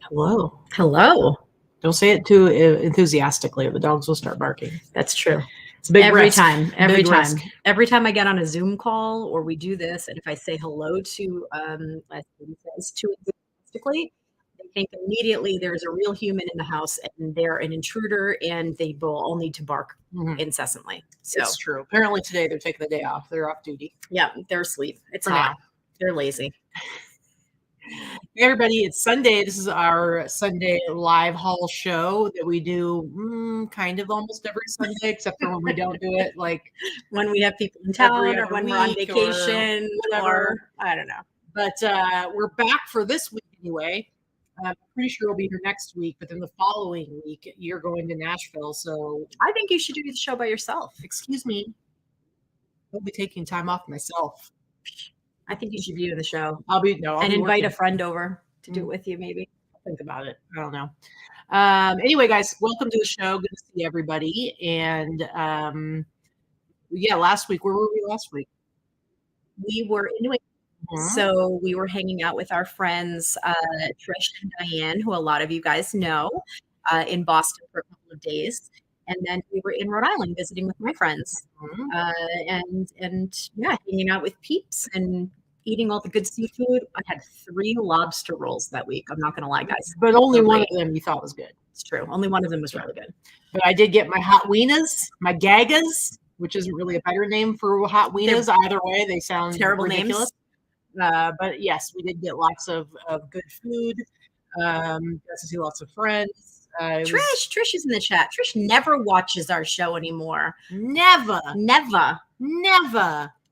Hello. Hello. Don't say it too enthusiastically or the dogs will start barking. That's true. It's a big Every risk. time. Risk. Every time I get on a Zoom call or we do this, and if I say hello to too enthusiastically, they think immediately there's a real human in the house and they're an intruder and they will all need to bark incessantly. So It's true. Apparently today they're taking the day off. They're off duty. yeah, they're asleep. It's For hot. now. They're lazy. Hey everybody, it's Sunday. This is our Sunday live haul show that we do kind of almost every Sunday, except for when we don't do it, like when we have people in town every or other when we're on week vacation or I don't know. But we're back for this week anyway. I'm pretty sure we'll be here next week, but then the following week you're going to Nashville. So I think you should do the show by yourself. Excuse me. I'll be taking time off myself. I think you should be in the show. I'll invite a friend over to do it with you, maybe. I'll think about it. I don't know. Anyway, guys, welcome to the show. Good to see everybody. And last week, where were we last week? We were in New England. So we were hanging out with our friends, Trish and Diane, who a lot of you guys know, in Boston for a couple of days. And then we were in Rhode Island visiting with my friends, and hanging out with peeps and eating all the good seafood. I had 3 lobster rolls that week. I'm not going to lie, guys. But only one of them you thought was good. It's true. Only one of them was really good. But I did get my hot weenas, my gagas, which isn't really a better name for hot weenas. Either way, they sound terrible ridiculous. Names. But yes, we did get lots of good food. Got to see lots of friends. Trish is in the chat. Trish never watches our show anymore. Never.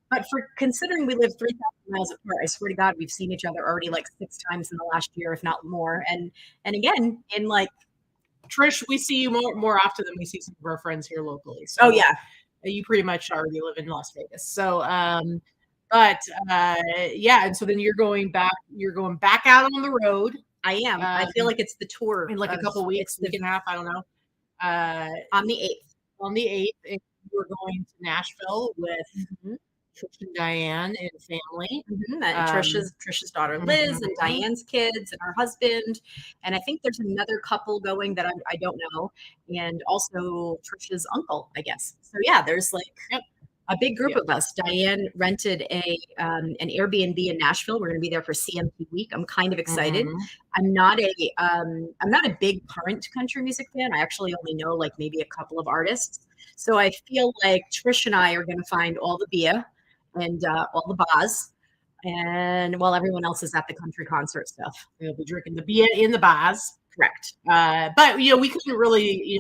But for considering we live 3,000 miles apart, I swear to God, we've seen each other already like 6 times in the last year, if not more. And again, in like Trish, we see you more often than we see some of our friends here locally. So you pretty much already live in Las Vegas. So and so then you're going back out on the road. I am. I feel like it's the tour in like a couple weeks, week and a half. I don't know. On the 8th. On the 8th, and we're going to Nashville with Trish and Diane and family. Trish's daughter Liz and Diane's kids and her husband. And I think there's another couple going that I don't know. And also Trish's uncle, I guess. So yeah, there's like a big group of us. Diane rented an Airbnb in Nashville. We're going to be there for CMT week. I'm kind of excited. I'm not a big current country music fan. I actually only know like maybe a couple of artists. So I feel like Trish and I are going to find all the beer and all the bars, and while everyone else is at the country concert stuff, we'll be drinking the beer in the bars. Correct. But we couldn't really,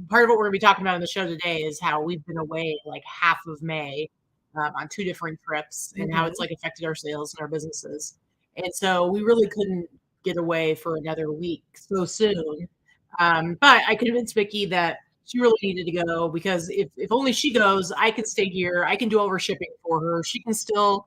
part of what we're going to be talking about in the show today is how we've been away like half of May on 2 different trips and how it's like affected our sales and our businesses. And so we really couldn't get away for another week so soon. But I convinced Vikki that she really needed to go because if only she goes, I can stay here. I can do all her shipping for her. She can still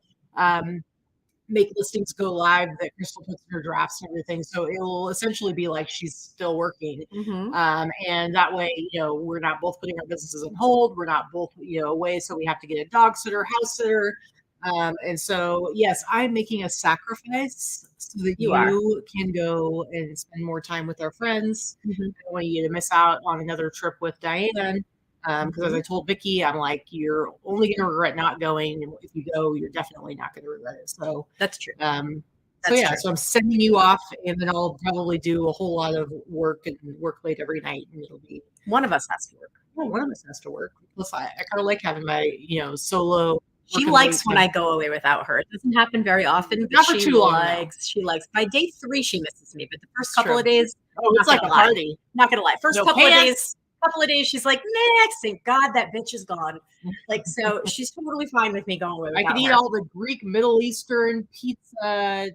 make listings go live that Crystal puts in her drafts and everything. So it will essentially be like she's still working. And that way, we're not both putting our businesses on hold. We're not both, away. So we have to get a dog sitter, house sitter. And so, yes, I'm making a sacrifice so that you can go and spend more time with our friends. I don't want you to miss out on another trip with Diane. Because as I told Vikki, I'm like, you're only going to regret not going. And if you go, you're definitely not going to regret it. So that's true. So I'm sending you off, and then I'll probably do a whole lot of work and work late every night. And it'll be one of us has to work. Well, one of us has to work. Plus, I kind of like having my, solo. She likes when I go away without her. It doesn't happen very often. But not for too long. She likes. By day 3, she misses me. But the first couple of days, it's like a party. Not gonna lie. First couple of days, she's like, next, thank God that bitch is gone. Like, so she's totally fine with me going away without I can eat all the Greek, Middle Eastern pizza,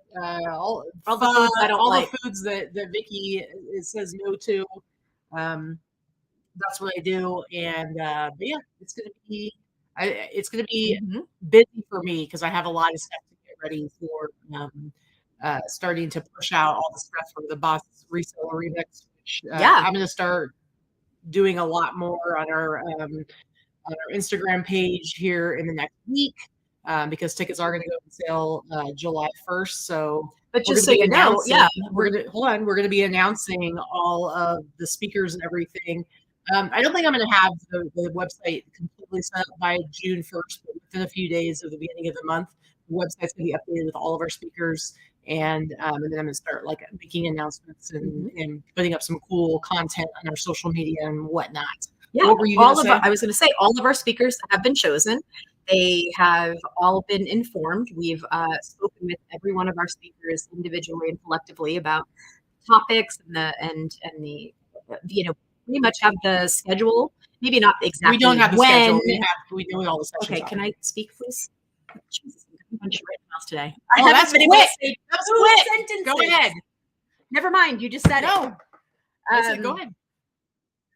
all the foods I don't like. The foods that Vikki says no to. That's what I do, and but yeah, it's gonna be busy for me because I have a lot of stuff to get ready for starting to push out all the stuff for the Boss Reseller Remix, which Yeah. I'm going to start doing a lot more on our Instagram page here in the next week, because tickets are going to go on sale July 1st. So, but just so you know, we're going to be announcing all of the speakers and everything. I don't think I'm going to have the website completely set up by June 1st, but within a few days of the beginning of the month, the website's going to be updated with all of our speakers. And then I'm going to start like making announcements and putting up some cool content on our social media and whatnot. Yeah, what were you going to say? I was going to say all of our speakers have been chosen. They have all been informed. We've spoken with every one of our speakers individually and collectively about topics and the pretty much have the schedule. Maybe not exactly. We don't have the schedule. We know all the sessions. Okay, can I speak, please? Jesus, I'm going to punch you right in the mouth today. Oh, that's quick. That was quick. Sentences. Go ahead. Never mind. You just said it. Go ahead.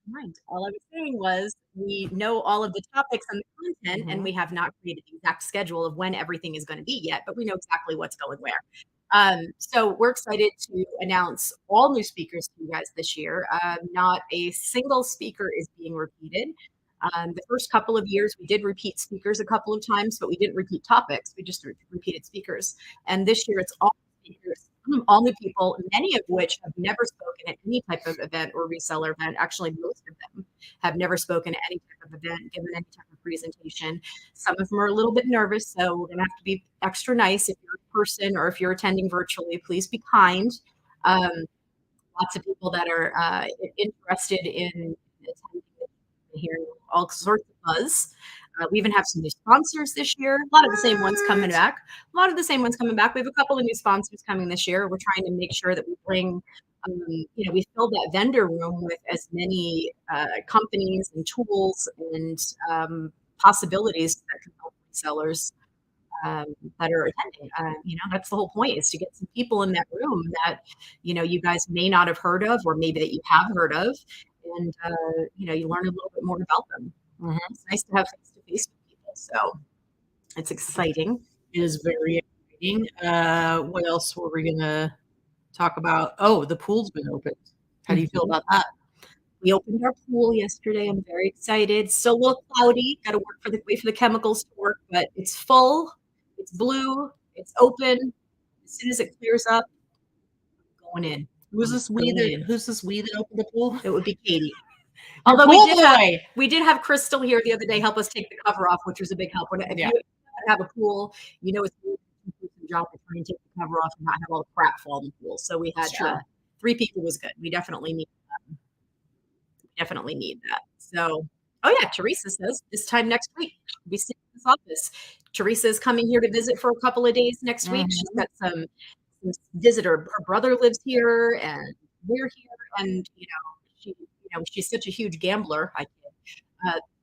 Mind. All I was saying was we know all of the topics and the content, and we have not created the exact schedule of when everything is going to be yet, but we know exactly what's going where. So we're excited to announce all new speakers to you guys this year. Not a single speaker is being repeated. The first couple of years, we did repeat speakers a couple of times, but we didn't repeat topics. We just repeated speakers. And this year, it's all speakers, all new people, many of which have never spoken at any type of event or reseller event. Actually, most of them have never spoken at any type of event, given any type of presentation. Some of them are a little bit nervous, so we're going to have to be extra nice. If you're a person or if you're attending virtually, please be kind. Lots of people that are interested in attending, hearing all sorts of buzz. We even have some new sponsors this year. A lot of the same ones coming back. We have a couple of new sponsors coming this year. We're trying to make sure that we bring, we fill that vendor room with as many companies and tools and possibilities that can help resellers that are attending. That's the whole point, is to get some people in that room that, you guys may not have heard of, or maybe that you have heard of. And, you learn a little bit more about them. It's nice to have face-to-face with people. So it's exciting. It is very exciting. What else were we going to talk about? Oh, the pool's been opened. How do you feel about that? We opened our pool yesterday. I'm very excited. Still a little cloudy. Got to wait for the chemicals to work, but it's full. It's blue. It's open. As soon as it clears up, I'm going in. Who's this we that opened the pool? It would be Katy. Although we did have Crystal here the other day help us take the cover off, which was a big help. If you have a pool, it's a two-person job to try and take the cover off and not have all the crap fall in the pool. So we had 3 people was good. We definitely need that. So, Teresa says this time next week we'll be sitting in this office. Teresa is coming here to visit for a couple of days next week. She's got some visitor. Her brother lives here, and we're here, and she's such a huge gambler.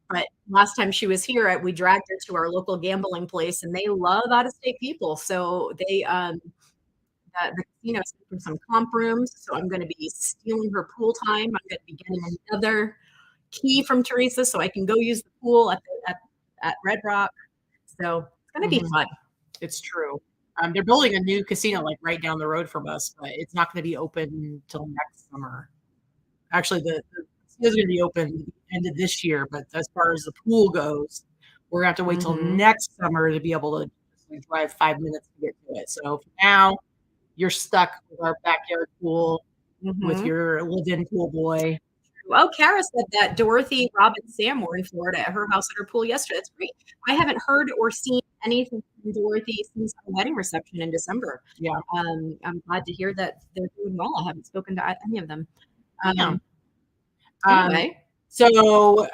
But last time she was here, we dragged her to our local gambling place, and they love out-of-state people. So they, the casino's for some comp rooms. So I'm going to be stealing her pool time. I'm going to be getting another key from Teresa so I can go use the pool at Red Rock. So it's going to be fun. It's true. They're building a new casino like right down the road from us, but it's not going to be open until next summer. Actually, the casino's going to be open at the end of this year, but as far as the pool goes, we're going to have to wait till next summer to be able to drive 5 minutes to get to it. So for now, you're stuck with our backyard pool with your live-in pool boy. Oh, Kara said that Dorothy, Rob, and Sam were in Florida at her house at her pool yesterday. That's great. I haven't heard or seen anything from Dorothy since our wedding reception in December. Yeah. I'm glad to hear that they're doing well. I haven't spoken to any of them. Anyway. So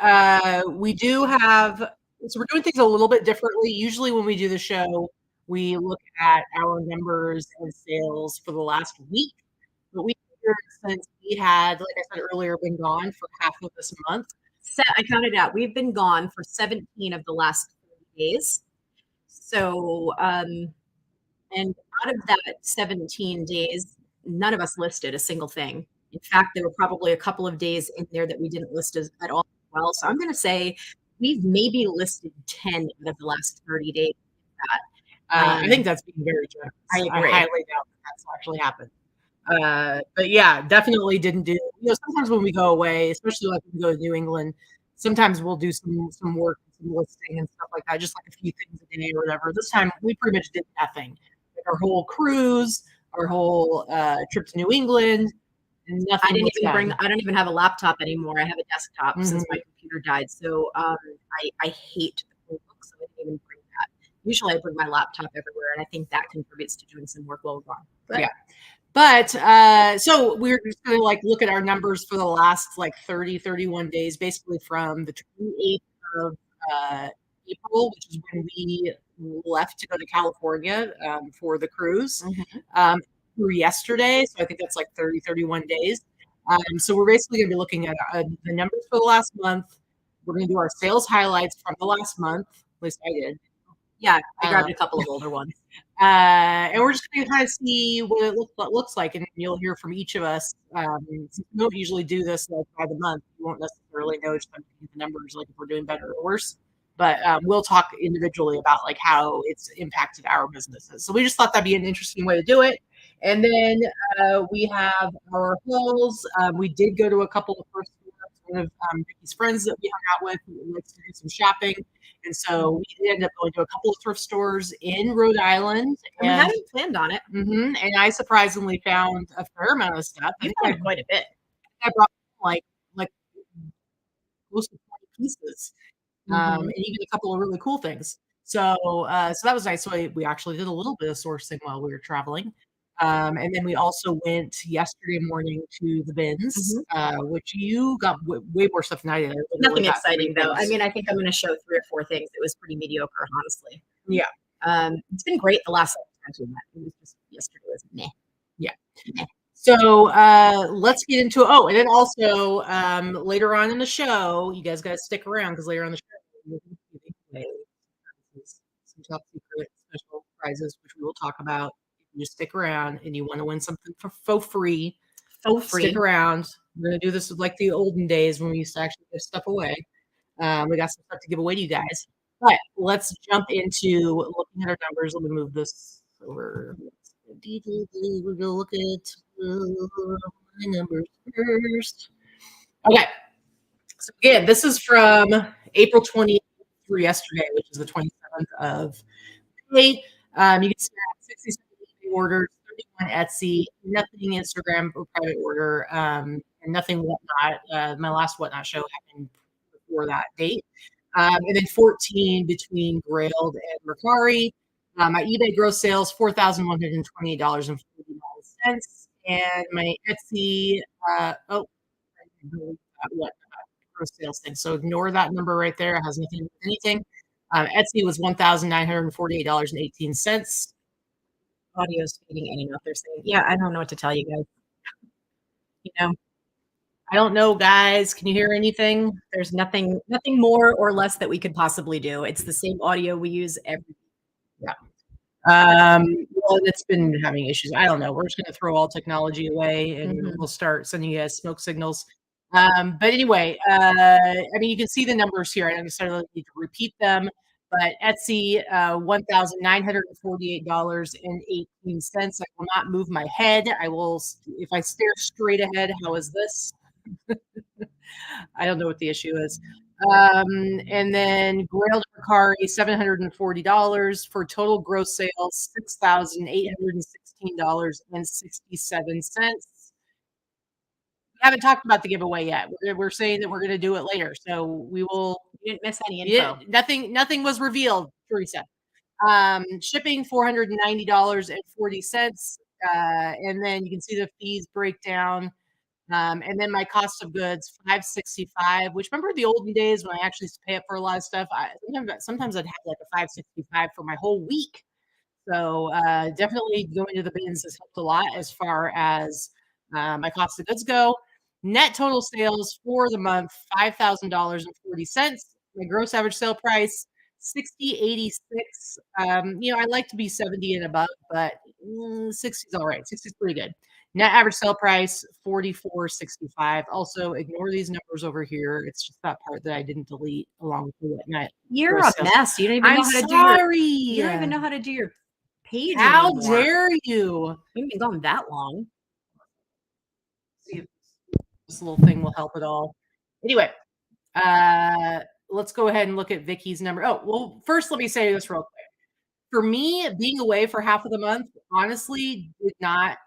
we do have, so we're doing things a little bit differently. Usually when we do the show, we look at our numbers and sales for the last week. But we figured since we had, like I said earlier, been gone for half of this month. I counted out. We've been gone for 17 of the last 30 days. So, and out of that 17 days, none of us listed a single thing. In fact, there were probably a couple of days in there that we didn't list at all. Well, so I'm going to say we've maybe listed 10 out of the last 30 days. I think that's being very generous. I agree. I highly doubt that's actually happened. But yeah, definitely didn't do, sometimes when we go away, especially like when we go to New England, sometimes we'll do some work, some listing and stuff like that, just like a few things a day or whatever. This time we pretty much did nothing. Like our whole cruise, our whole trip to New England, and nothing. I don't even have a laptop anymore. I have a desktop since my computer died. So I hate the phone book, so I didn't even bring that. Usually I bring my laptop everywhere, and I think that contributes to doing some work while we're gone. But, yeah. But so we're just going to like look at our numbers for the last like 31 days, basically from the 28th of April, which is when we left to go to California for the cruise, through yesterday. So I think that's like 31 days. So we're basically going to be looking at the numbers for the last month. We're going to do our sales highlights from the last month. At least I did. Yeah, I grabbed a couple of older ones. And we're just going to kind of see what it looks like. And you'll hear from each of us. Since we don't usually do this like by the month, you won't necessarily know just the numbers, like if we're doing better or worse. But we'll talk individually about like how it's impacted our businesses. So we just thought that'd be an interesting way to do it. And then we have our hauls. We did go to a couple of first stores. One of Vikki's friends that we hung out with who likes to do some shopping. And so we ended up going to a couple of thrift stores in Rhode Island. And we hadn't planned on it. And I surprisingly found a fair amount of stuff. You found quite a bit. I brought like close to 20 pieces. And even a couple of really cool things. So that was nice. So we actually did a little bit of sourcing while we were traveling. And then we also went yesterday morning to the bins, which you got way more stuff than I did. Nothing exciting though. I mean, I think I'm going to show 3 or 4 things. It was pretty mediocre, honestly. Yeah. It's been great the last times we met. It was just yesterday was meh. Yeah. Meh. So let's get into it. Oh, and then also later on in the show, you guys got to stick around because later on in the show, we'll be some top secret special prizes, which we will talk about. You stick around and you want to win something for free. Stick around. We're going to do this like the olden days when we used to actually give stuff away. We got some stuff to give away to you guys. But let's jump into looking at our numbers. Let me move this over. We're going to look at my numbers first. Okay. So again, this is from April 20th through yesterday, which is the 27th of May. You can see 67 orders, 31 Etsy, nothing Instagram or private order, and nothing Whatnot. My last Whatnot show happened before that date. And then 14 between Grailed and Mercari. My eBay gross sales, $4,128.49. And my Etsy, gross sales thing. So ignore that number right there. It has nothing to do with anything. Etsy was $1,948.18. Audio is feeding any note they're saying. Yeah, I don't know what to tell you guys. I don't know, guys. Can you hear anything? There's nothing more or less that we could possibly do. It's the same audio we use every week. Yeah. Well, it's been having issues. I don't know. We're just going to throw all technology away and we'll start sending you guys smoke signals. But anyway, I mean, you can see the numbers here. I don't necessarily need to repeat them. But Etsy, $1,948.18. I will not move my head. I will, if I stare straight ahead, how is this? I don't know what the issue is. And then Grailed Mercari, $740 for total gross sales, $6,816.67. We haven't talked about the giveaway yet. We're saying that we're going to do it later. So we will. You didn't miss any info. Nothing was revealed, Teresa. Shipping, $490.40. And then you can see the fees breakdown. And then my cost of goods, $565, which remember the olden days when I actually used to pay up for a lot of stuff? Sometimes I'd have like a $565 for my whole week. So definitely going to the bins has helped a lot as far as my cost of goods go. Net total sales for the month, $5,000.40. My gross average sale price, $60.86. I like to be 70 and above, but 60 is all right. 60 is pretty good. Net average sale price, $44.65. Also, ignore these numbers over here. It's just that part that I didn't delete along with the Whatnot. You're a mess. You don't even know how to do your. You don't even know how to do your page How anymore. dare you? We haven't been gone that long. See if this little thing will help at all. Anyway, let's go ahead and look at Vikki's number. Oh, well, first let me say this real quick. For me, being away for half of the month, honestly, did not,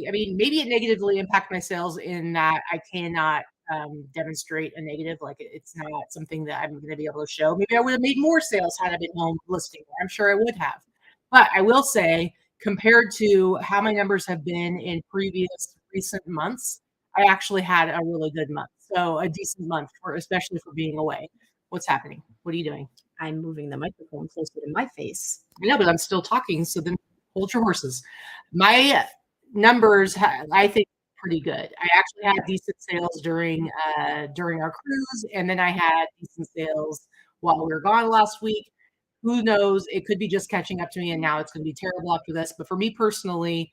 I mean, maybe it negatively impacted my sales in that I cannot demonstrate a negative. Like it's not something that I'm going to be able to show. Maybe I would have made more sales had I been home listing. I'm sure I would have. But I will say, compared to how my numbers have been in previous recent months, I actually had a really good month. So a decent month for, especially for being away. What's happening? What are you doing? I'm moving the microphone closer to my face. I know, but I'm still talking. So then hold your horses. My numbers, I think, pretty good. I actually had decent sales during our cruise, and then I had decent sales while we were gone last week. Who knows? It could be just catching up to me, and now it's going to be terrible after this. But for me personally,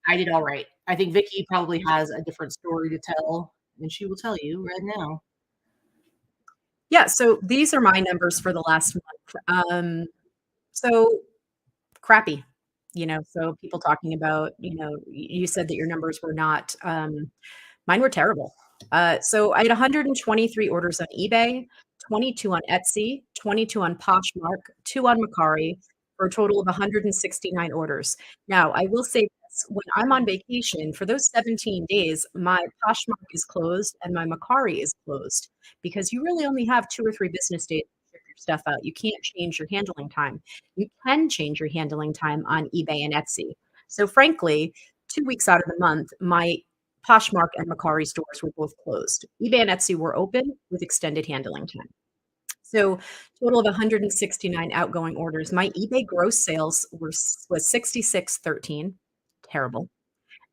I did all right. I think Vikki probably has a different story to tell, and she will tell you right now. Yeah, so these are my numbers for the last month. So crappy, so people talking about, you said that your numbers were not, mine were terrible. So I had 123 orders on eBay, 22 on Etsy, 22 on Poshmark, 2 on Mercari, for a total of 169 orders. Now, I will say this, when I'm on vacation, for those 17 days, my Poshmark is closed and my Mercari is closed because you really only have 2 or 3 business days to ship your stuff out. You can't change your handling time. You can change your handling time on eBay and Etsy. So frankly, 2 weeks out of the month, my Poshmark and Mercari stores were both closed. eBay and Etsy were open with extended handling time. So total of 169 outgoing orders. My eBay gross sales was 66.13, terrible.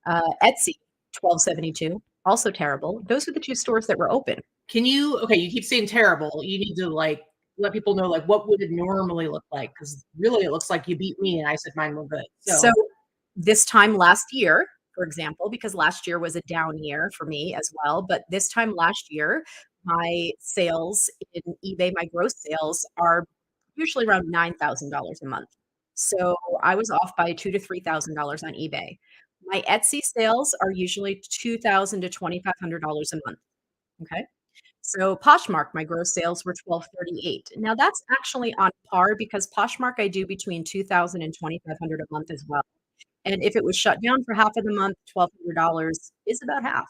Etsy 12.72, also terrible. Those were the 2 stores that were open. Okay, you keep saying terrible. You need to let people know what would it normally look like, because really it looks like you beat me and I said mine were good. So this time last year, for example, because last year was a down year for me as well, but this time last year, my sales in eBay, my gross sales are usually around $9,000 a month. So I was off by $2,000 to $3,000 on eBay. My Etsy sales are usually $2,000 to $2,500 a month. Okay. So Poshmark, my gross sales were 1238. Now that's actually on par because Poshmark I do between 2,000 and 2,500 a month as well. And if it was shut down for half of the month, $1,200 is about half.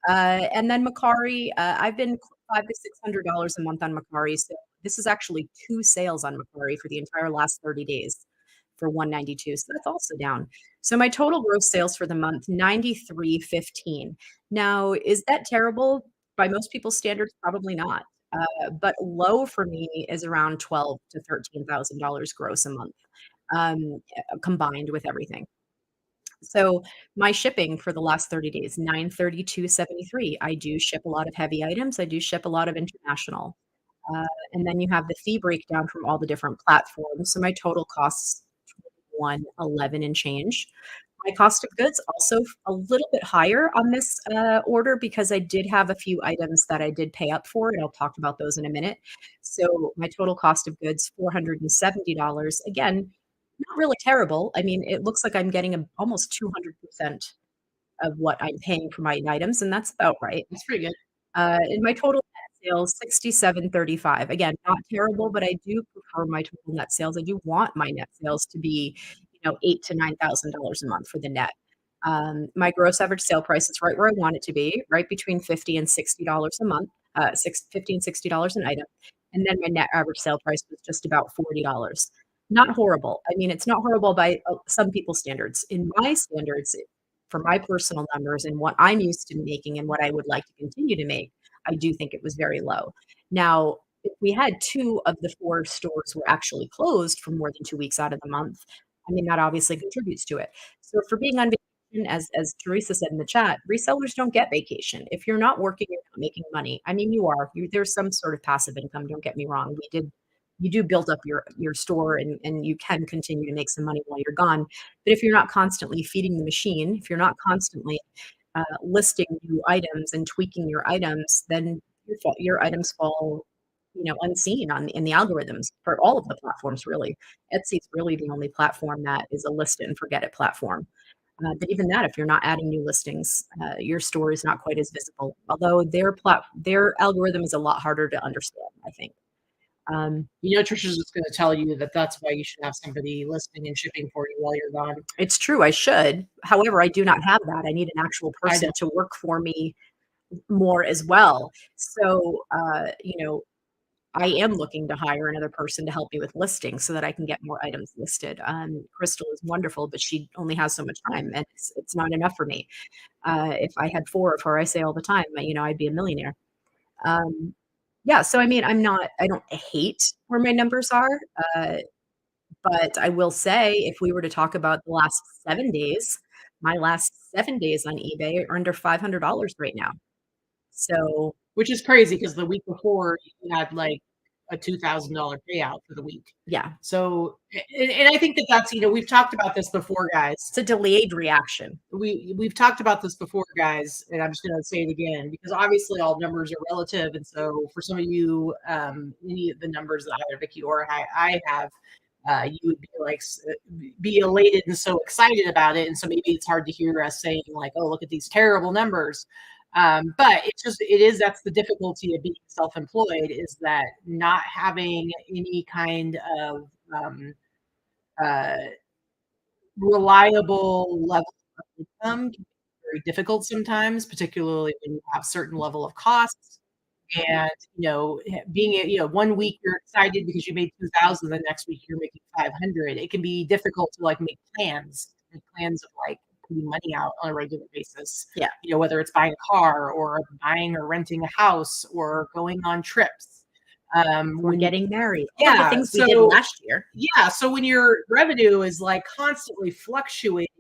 And then Mercari, I've been $500 to $600 a month on Mercari. So this is actually 2 sales on Mercari for the entire last 30 days for 192. So that's also down. So my total gross sales for the month, 93.15. Now, is that terrible? By most people's standards, probably not. But low for me is around $12,000 to $13,000 gross a month, combined with everything. So my shipping for the last 30 days, 932.73. I do ship a lot of heavy items. I do ship a lot of international. And then you have the fee breakdown from all the different platforms. So my total costs 21.11 and change. My cost of goods also a little bit higher on this order because I did have a few items that I did pay up for, and I'll talk about those in a minute. So my total cost of goods, $470. Again, not really terrible. I mean, it looks like I'm getting almost 200% of what I'm paying for my items, and that's about right. That's pretty good. And my total net sales, 67.35. Again, not terrible, but I do prefer my total net sales. I do want my net sales to be, $8,000 to $9,000 a month for the net. My gross average sale price is right where I want it to be, right between $50 and $60 a month, $50 and $60 an item. And then my net average sale price was just about $40. Not horrible. I mean, it's not horrible by some people's standards. In my standards, for my personal numbers and what I'm used to making and what I would like to continue to make, I do think it was very low. Now, if we had 2 of the 4 stores were actually closed for more than 2 weeks out of the month, I mean, that obviously contributes to it. So for being on vacation, as Teresa said in the chat, resellers don't get vacation. If you're not working, you're not making money. I mean, you are. There's some sort of passive income. Don't get me wrong. You do build up your store and you can continue to make some money while you're gone. But if you're not constantly feeding the machine, if you're not constantly listing new items and tweaking your items, then your items fall unseen in the algorithms for all of the platforms, really. Etsy's really the only platform that is a list it and forget it platform. But even that, if you're not adding new listings, your store is not quite as visible. Although their algorithm is a lot harder to understand, I think. Trisha's just going to tell you that that's why you should have somebody listing and shipping for you while you're gone. It's true, I should. However, I do not have that. I need an actual person to work for me more as well. So, I am looking to hire another person to help me with listings so that I can get more items listed. Crystal is wonderful, but she only has so much time, and it's not enough for me. If I had 4 of her, I say all the time, I'd be a millionaire. Yeah, so I mean, I don't hate where my numbers are, but I will say if we were to talk about the last 7 days, my last 7 days on eBay are under $500 right now. So, which is crazy because the week before you had like a $2,000 payout for the week. Yeah. So, and I think that's, we've talked about this before, guys. It's a delayed reaction. We've talked about this before, guys, and I'm just going to say it again because obviously all numbers are relative. And so for some of you, any of the numbers that either Vikki or I have, you would be elated and so excited about it. And so maybe it's hard to hear us saying like, oh, look at these terrible numbers. But that's the difficulty of being self-employed, is that not having any kind of reliable level of income can be very difficult sometimes, particularly when you have certain level of costs. And being 1 week you're excited because you made 2,000, the next week you're making 500. It can be difficult to make plans of putting money out on a regular basis. Yeah. Whether it's buying a car or buying or renting a house or going on trips. We're getting married. Yeah. All the things we did last year. Yeah. So when your revenue is constantly fluctuating,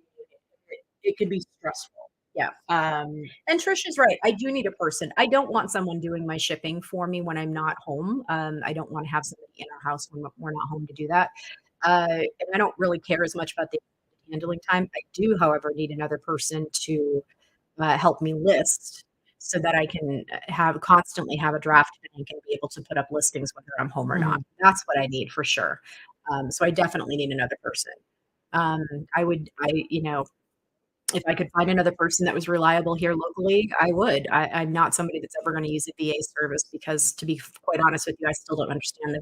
it can be stressful. Yeah. And Trish is right. I do need a person. I don't want someone doing my shipping for me when I'm not home. I don't want to have somebody in our house when we're not home to do that. And I don't really care as much about the handling time. I do, however, need another person to help me list so that I can constantly have a draft and I can be able to put up listings whether I'm home or not. That's what I need for sure. So I definitely need another person. If I could find another person that was reliable here locally, I would. I'm not somebody that's ever going to use a VA service because, to be quite honest with you, I still don't understand the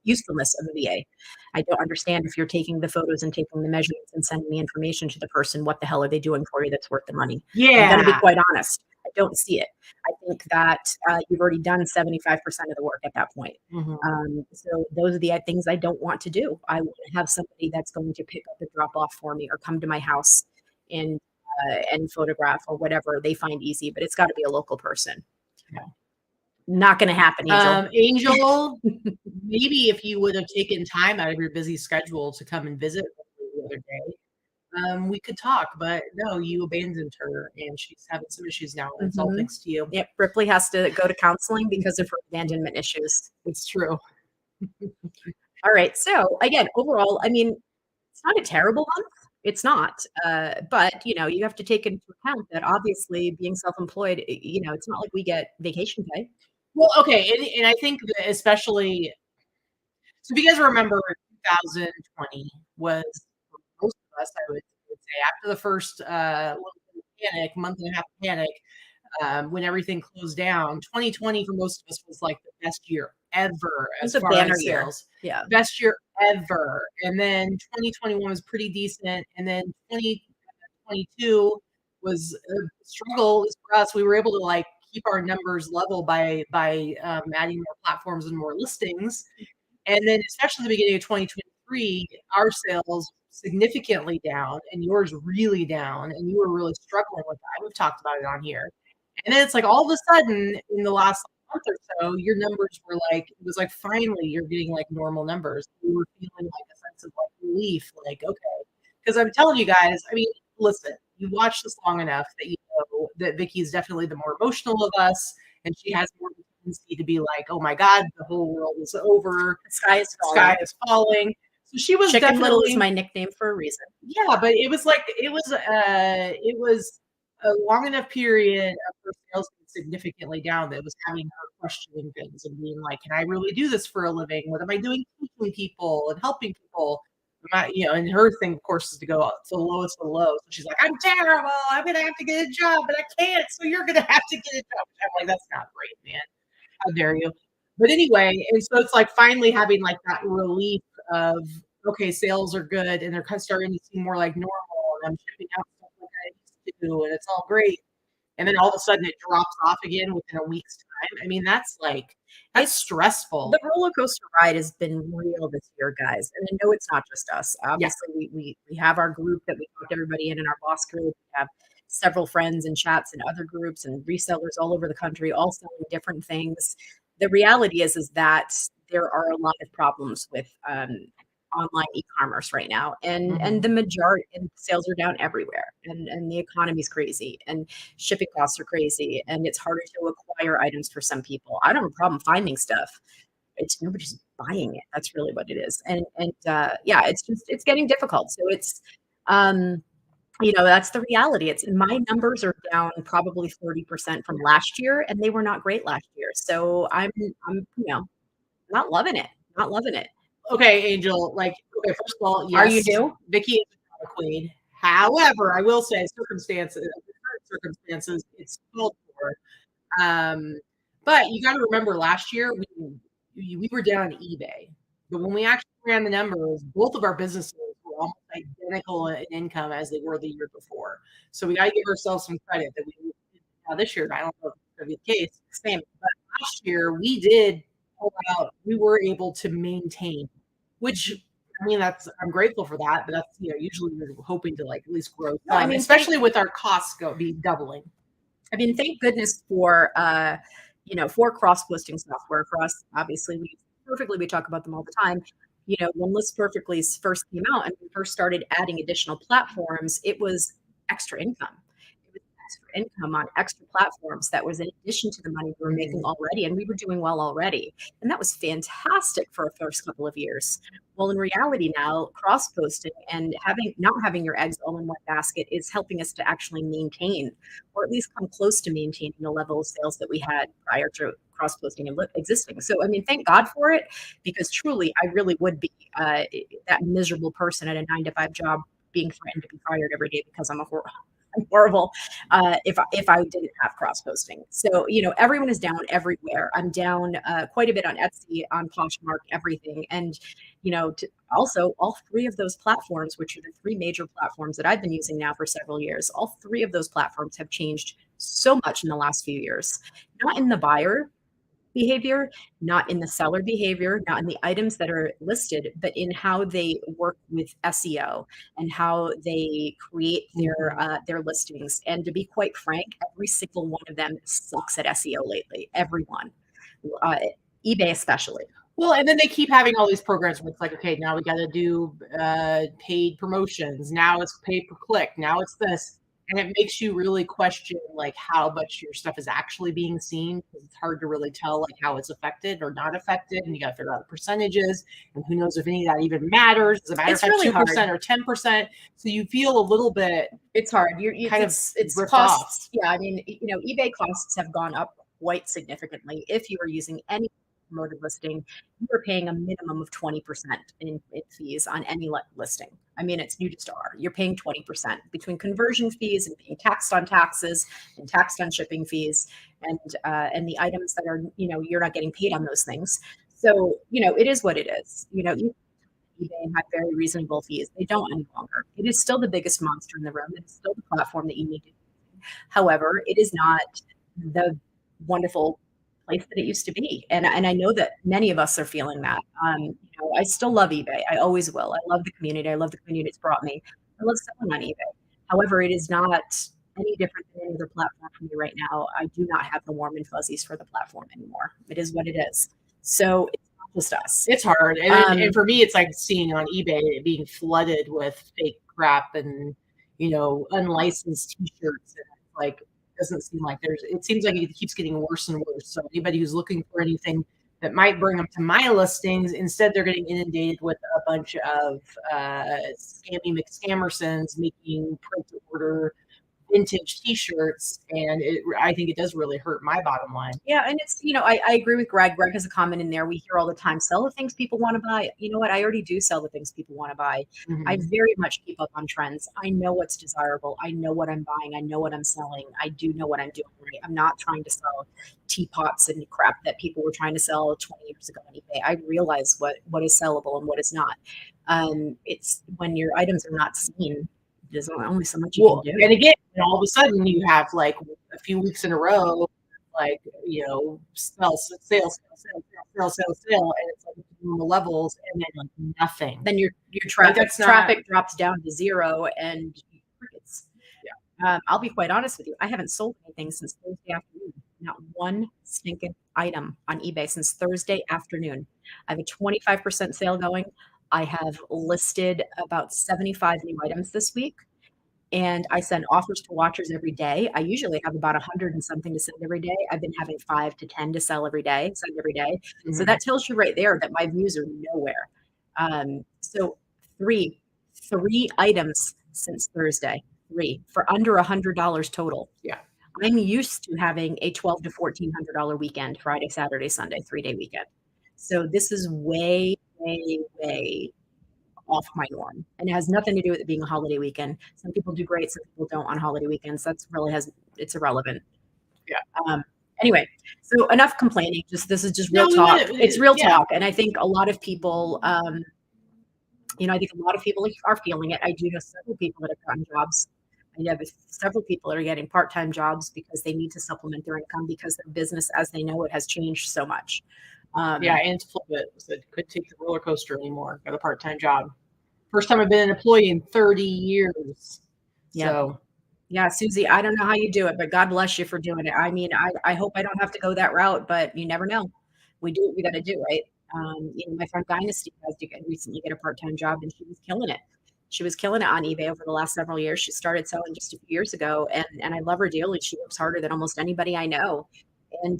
usefulness of a VA. I don't understand if you're taking the photos and taking the measurements and sending the information to the person, what the hell are they doing for you that's worth the money? Yeah. I'm going to be quite honest. I don't see it. I think that you've already done 75% of the work at that point. So those are the things I don't want to do. I want to have somebody that's going to pick up and drop off for me or come to my house and photograph or whatever they find easy, but it's got to be a local person. Yeah. Not going to happen, Angel. Angel, maybe if you would have taken time out of your busy schedule to come and visit the other day, we could talk, but no, you abandoned her and she's having some issues now. It's all thanks to you. Yep. Ripley has to go to counseling because of her abandonment issues. It's true. All right. So again, overall, I mean, it's not a terrible month. It's not. But, you have to take into account that obviously being self-employed, it's not like we get vacation pay. Well, okay. And I think that especially, so if you guys remember 2020 was, for most of us, I would say, after the first month and a half panic, when everything closed down, 2020 for most of us was like the best year ever as far as sales. Yeah. Best year ever. And then 2021 was pretty decent. And then 2022 was a struggle for us. We were able to keep our numbers level by adding more platforms and more listings. And then especially the beginning of 2023, our sales significantly down and yours really down. And you were really struggling with that. We've talked about it on here. And then it's all of a sudden in the last month or so, your numbers were it was finally you're getting normal numbers. You were feeling a sense of relief, okay. Because I'm telling you guys, I mean, listen, you watched this long enough that you know that Vikki is definitely the more emotional of us, and she has more tendency to be oh my God, the whole world is over. The sky is falling. Sky is falling. So she was Chicken definitely Little is my nickname for a reason. Yeah, but it was a long enough period of her sales being significantly down that it was having her questioning things and being like, "Can I really do this for a living? What am I doing teaching people and helping people?" Am I, and her thing, of course, is to go to the lowest of lows. So she's like, "I'm terrible. I'm gonna have to get a job, but I can't. So you're gonna have to get a job." I'm like, "That's not great, man. How dare you?" But anyway, and so it's like finally having like that relief of, okay, sales are good and they're kind of starting to seem more like normal, and I'm shipping out stuff like I used to, and it's all great. And then all of a sudden it drops off again within a week's time. I mean, that's It's stressful. the roller coaster ride has been real this year, guys. And I know it's not just us. Yeah. Obviously, we have our group that we put everybody in our boss group. We have several friends and chats and other groups and resellers all over the country, all selling different things. The reality is that there are a lot of problems with online e-commerce right now, and the majority and sales are down everywhere, and the economy's crazy, and shipping costs are crazy, and it's harder to acquire items for some people. I don't have a problem finding stuff. It's nobody's buying it. That's really what it is. And yeah, it's getting difficult. So it's that's the reality. It's my numbers are down probably 30% from last year, and they were not great last year. So I'm not loving it. Not loving it. Okay, Angel, like, okay, first of all, Are you yes, new? Vikki is a queen. However, I will say circumstances, the current circumstances, it's called for. But you got to remember last year we were down on eBay, but when we actually ran the numbers, both of our businesses were almost identical in income as they were the year before. So we got to give ourselves some credit that we this year. I don't know if it's going to be the case, same, but last year we did pull out. We were able to maintain, which I mean, I'm grateful for that, but that's usually we're hoping to like at least grow. No, I mean, especially with our costs be doubling. I mean, thank goodness for for cross-posting software for us. Obviously, we use it perfectly. We talk about them all the time. When List Perfectly first came out and we first started adding additional platforms, it was extra income. It was extra income on extra platforms that was in addition to the money we were making already, and we were doing well already. And that was fantastic for the first couple of years. Well, in reality now, cross-posting and not having your eggs all in one basket is helping us to actually maintain, or at least come close to maintaining the level of sales that we had prior to cross-posting existing. So, I mean, thank God for it, because truly, I really would be that miserable person at a 9-to-5 job being threatened to be fired every day because I'm horrible if I didn't have cross posting. So everyone is down everywhere. I'm down quite a bit on Etsy, on Poshmark, everything, and also all three of those platforms, which are the three major platforms that I've been using now for several years. All three of those platforms have changed so much in the last few years. Not in the buyer behavior, not in the seller behavior, not in the items that are listed, but in how they work with SEO and how they create their listings. And to be quite frank, every single one of them sucks at SEO lately. Everyone, eBay especially. Well, and then they keep having all these programs where it's like, okay, now we got to do paid promotions. Now it's pay per click. Now it's this. And it makes you really question like how much your stuff is actually being seen, because it's hard to really tell like how it's affected or not affected, and you got to figure out the percentages, and who knows if any of that even matters. Does it matter if it's 2% or 10%? So you feel a little bit. It's hard. It's ripped costs. off. Yeah, I mean, eBay costs have gone up quite significantly. If you are using any promoted listing, you are paying a minimum of 20% in fees on any listing. I mean, you just are. You're paying 20% between conversion fees and being taxed on taxes and taxed on shipping fees, and the items that are you're not getting paid on those things. So it is what it is. eBay had very reasonable fees. They don't any longer. It is still the biggest monster in the room. It's still the platform that you need to use. However, it is not the wonderful place that it used to be. And I know that many of us are feeling that. I still love eBay. I always will. I love the community. I love the community it's brought me. I love selling on eBay. However, it is not any different than any other platform for me right now. I do not have the warm and fuzzies for the platform anymore. It is what it is. So it's not just us. It's hard. And for me, it's like seeing on eBay it being flooded with fake crap and, unlicensed t-shirts. And it's like, doesn't seem like it seems like it keeps getting worse and worse. So anybody who's looking for anything that might bring them to my listings, instead they're getting inundated with a bunch of scammy McScammersons making print to order vintage t-shirts, and I think it does really hurt my bottom line. Yeah, and it's, I agree with Greg. Greg has a comment in there. We hear all the time, sell the things people want to buy. You know what? I already do sell the things people want to buy. I very much keep up on trends. I know what's desirable. I know what I'm buying. I know what I'm selling. I do know what I'm doing. Right? I'm not trying to sell teapots and crap that people were trying to sell 20 years ago on eBay. I realize what is sellable and what is not. It's when your items are not seen, there's only so much you can do. And again, all of a sudden you have like a few weeks in a row, like, sell, and it's like the levels, and then like nothing. Then your traffic drops down to zero, and crickets. Yeah. I'll be quite honest with you. I haven't sold anything since Thursday afternoon. Not one stinking item on eBay since Thursday afternoon. I have a 25% sale going. I have listed about 75 new items this week. And I send offers to watchers every day. I usually have about 100 and something to send every day. I've been having 5 to 10 to send every day. So that tells you right there that my views are nowhere. So three items since Thursday, for under $100 total. Yeah. I'm used to having a $1,200 to $1,400 weekend, Friday, Saturday, Sunday, 3-day weekend. So this is way, way, way off my norm, and it has nothing to do with it being a holiday weekend. Some people do great, some people don't on holiday weekends. It's irrelevant. Yeah. Anyway, so enough complaining. This is just real talk. It's real talk, and I think a lot of people, I think a lot of people are feeling it. I do know several people that have gotten jobs. I have several people that are getting part-time jobs because they need to supplement their income because their business, as they know it, has changed so much. And to flip it, so couldn't take the roller coaster anymore. Got a part-time job. First time I've been an employee in 30 years. Yeah. So, yeah, Susie, I don't know how you do it, but God bless you for doing it. I mean, I hope I don't have to go that route, but you never know. We do what we got to do, right? My friend Dynasty has to recently get a part-time job, and she was killing it. She was killing it on eBay over the last several years. She started selling just a few years ago, and I love her dearly. She works harder than almost anybody I know. And,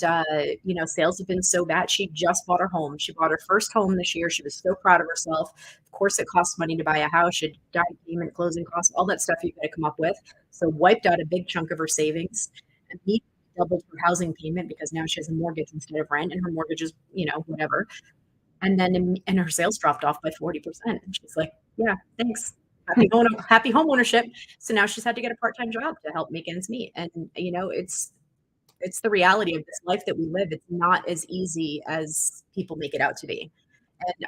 sales have been so bad. She just bought her home. She bought her first home this year. She was so proud of herself. Of course, it costs money to buy a house, your down payment, closing costs, all that stuff you've got to come up with. So wiped out a big chunk of her savings, and doubled her housing payment because now she has a mortgage instead of rent, and her mortgage is, whatever. And then and her sales dropped off by 40%. And she's like, yeah, thanks. Happy home ownership. So now she's had to get a part-time job to help make ends meet. And, it's the reality of this life that we live. It's not as easy as people make it out to be.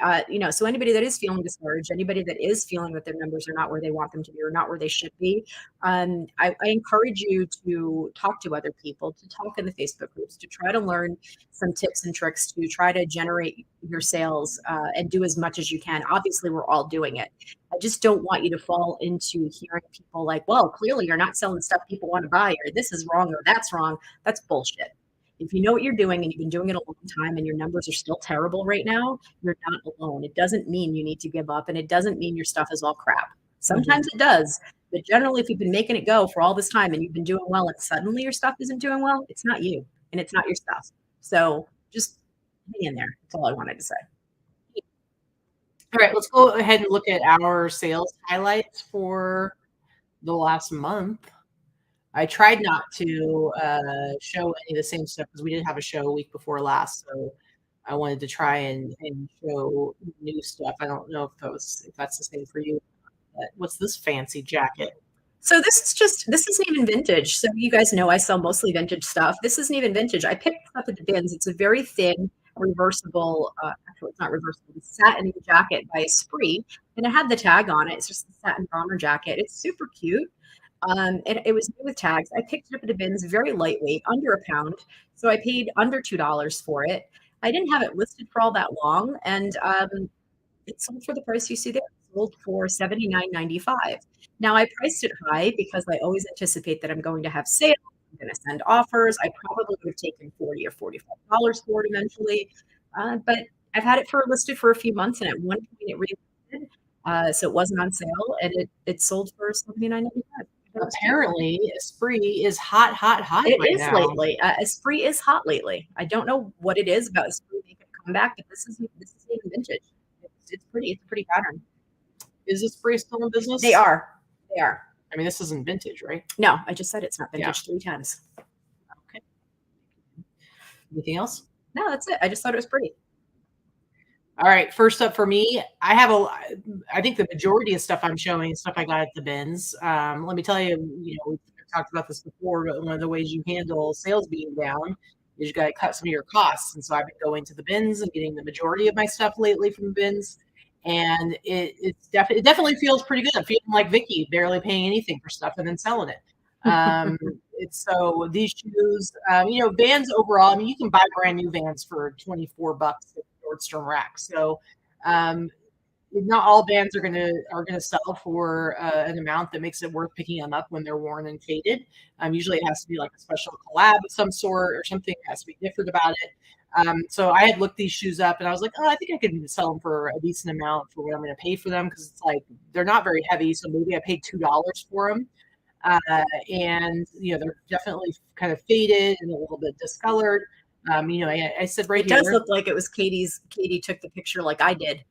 And, so anybody that is feeling discouraged, anybody that is feeling that their numbers are not where they want them to be or not where they should be, I encourage you to talk to other people, to talk in the Facebook groups, to try to learn some tips and tricks to try to generate your sales and do as much as you can. Obviously, we're all doing it. I just don't want you to fall into hearing people like, well, clearly you're not selling stuff people want to buy, or this is wrong, or that's wrong. That's bullshit. If you know what you're doing and you've been doing it a long time and your numbers are still terrible right now, you're not alone. It doesn't mean you need to give up, and it doesn't mean your stuff is all crap. Sometimes it does, but generally, if you've been making it go for all this time and you've been doing well and suddenly your stuff isn't doing well, it's not you and it's not your stuff. So just hang in there. That's all I wanted to say. All right, let's go ahead and look at our sales highlights for the last month. I tried not to show any of the same stuff because we did have a show a week before last, so I wanted to try and show new stuff. I don't know if that's the same for you. But what's this fancy jacket? So this isn't even vintage. So you guys know I sell mostly vintage stuff. This isn't even vintage. I picked it up at the bins. It's a very thin, reversible, actually it's not reversible, it's satin jacket by Esprit, and it had the tag on it. It's just a satin bomber jacket. It's super cute. It was new with tags. I picked it up at the bins, very lightweight, under a pound. So I paid under $2 for it. I didn't have it listed for all that long, and it sold for the price you see there. It sold for $79.95. Now I priced it high because I always anticipate that I'm going to have sales. I'm going to send offers. I probably would have taken $40 or $45 for it eventually, but I've had it listed for a few months, and at one point it relisted, so it wasn't on sale, and it sold for $79.95. Apparently, Esprit is hot It right is now. lately. Esprit is hot lately. I don't know what it is about Esprit making a comeback, but this is even vintage. It's pretty. It's a pretty pattern. Is Esprit still in business? They are. I mean, this isn't vintage, right? No, I just said it's not vintage 3 times. Okay. Anything else? No, that's it. I just thought it was pretty. All right. First up for me, I think the majority of stuff I'm showing is stuff I got at the bins. Let me tell you, we've talked about this before, but one of the ways you handle sales being down is you got to cut some of your costs. And so I've been going to the bins and getting the majority of my stuff lately from the bins. And it definitely feels pretty good. I'm feeling like Vikki, barely paying anything for stuff and then selling it. So these shoes, Vans overall, I mean, you can buy brand new Vans for $24 at Nordstrom Rack. So not all Vans are gonna sell for an amount that makes it worth picking them up when they're worn and faded. Usually it has to be like a special collab of some sort or something has to be different about it. So I had looked these shoes up and I was like, oh, I think I could sell them for a decent amount for what I'm going to pay for them, because it's like they're not very heavy. So maybe I paid $2 for them. And they're definitely kind of faded and a little bit discolored. I said right here. It does look like it was Katy took the picture like I did.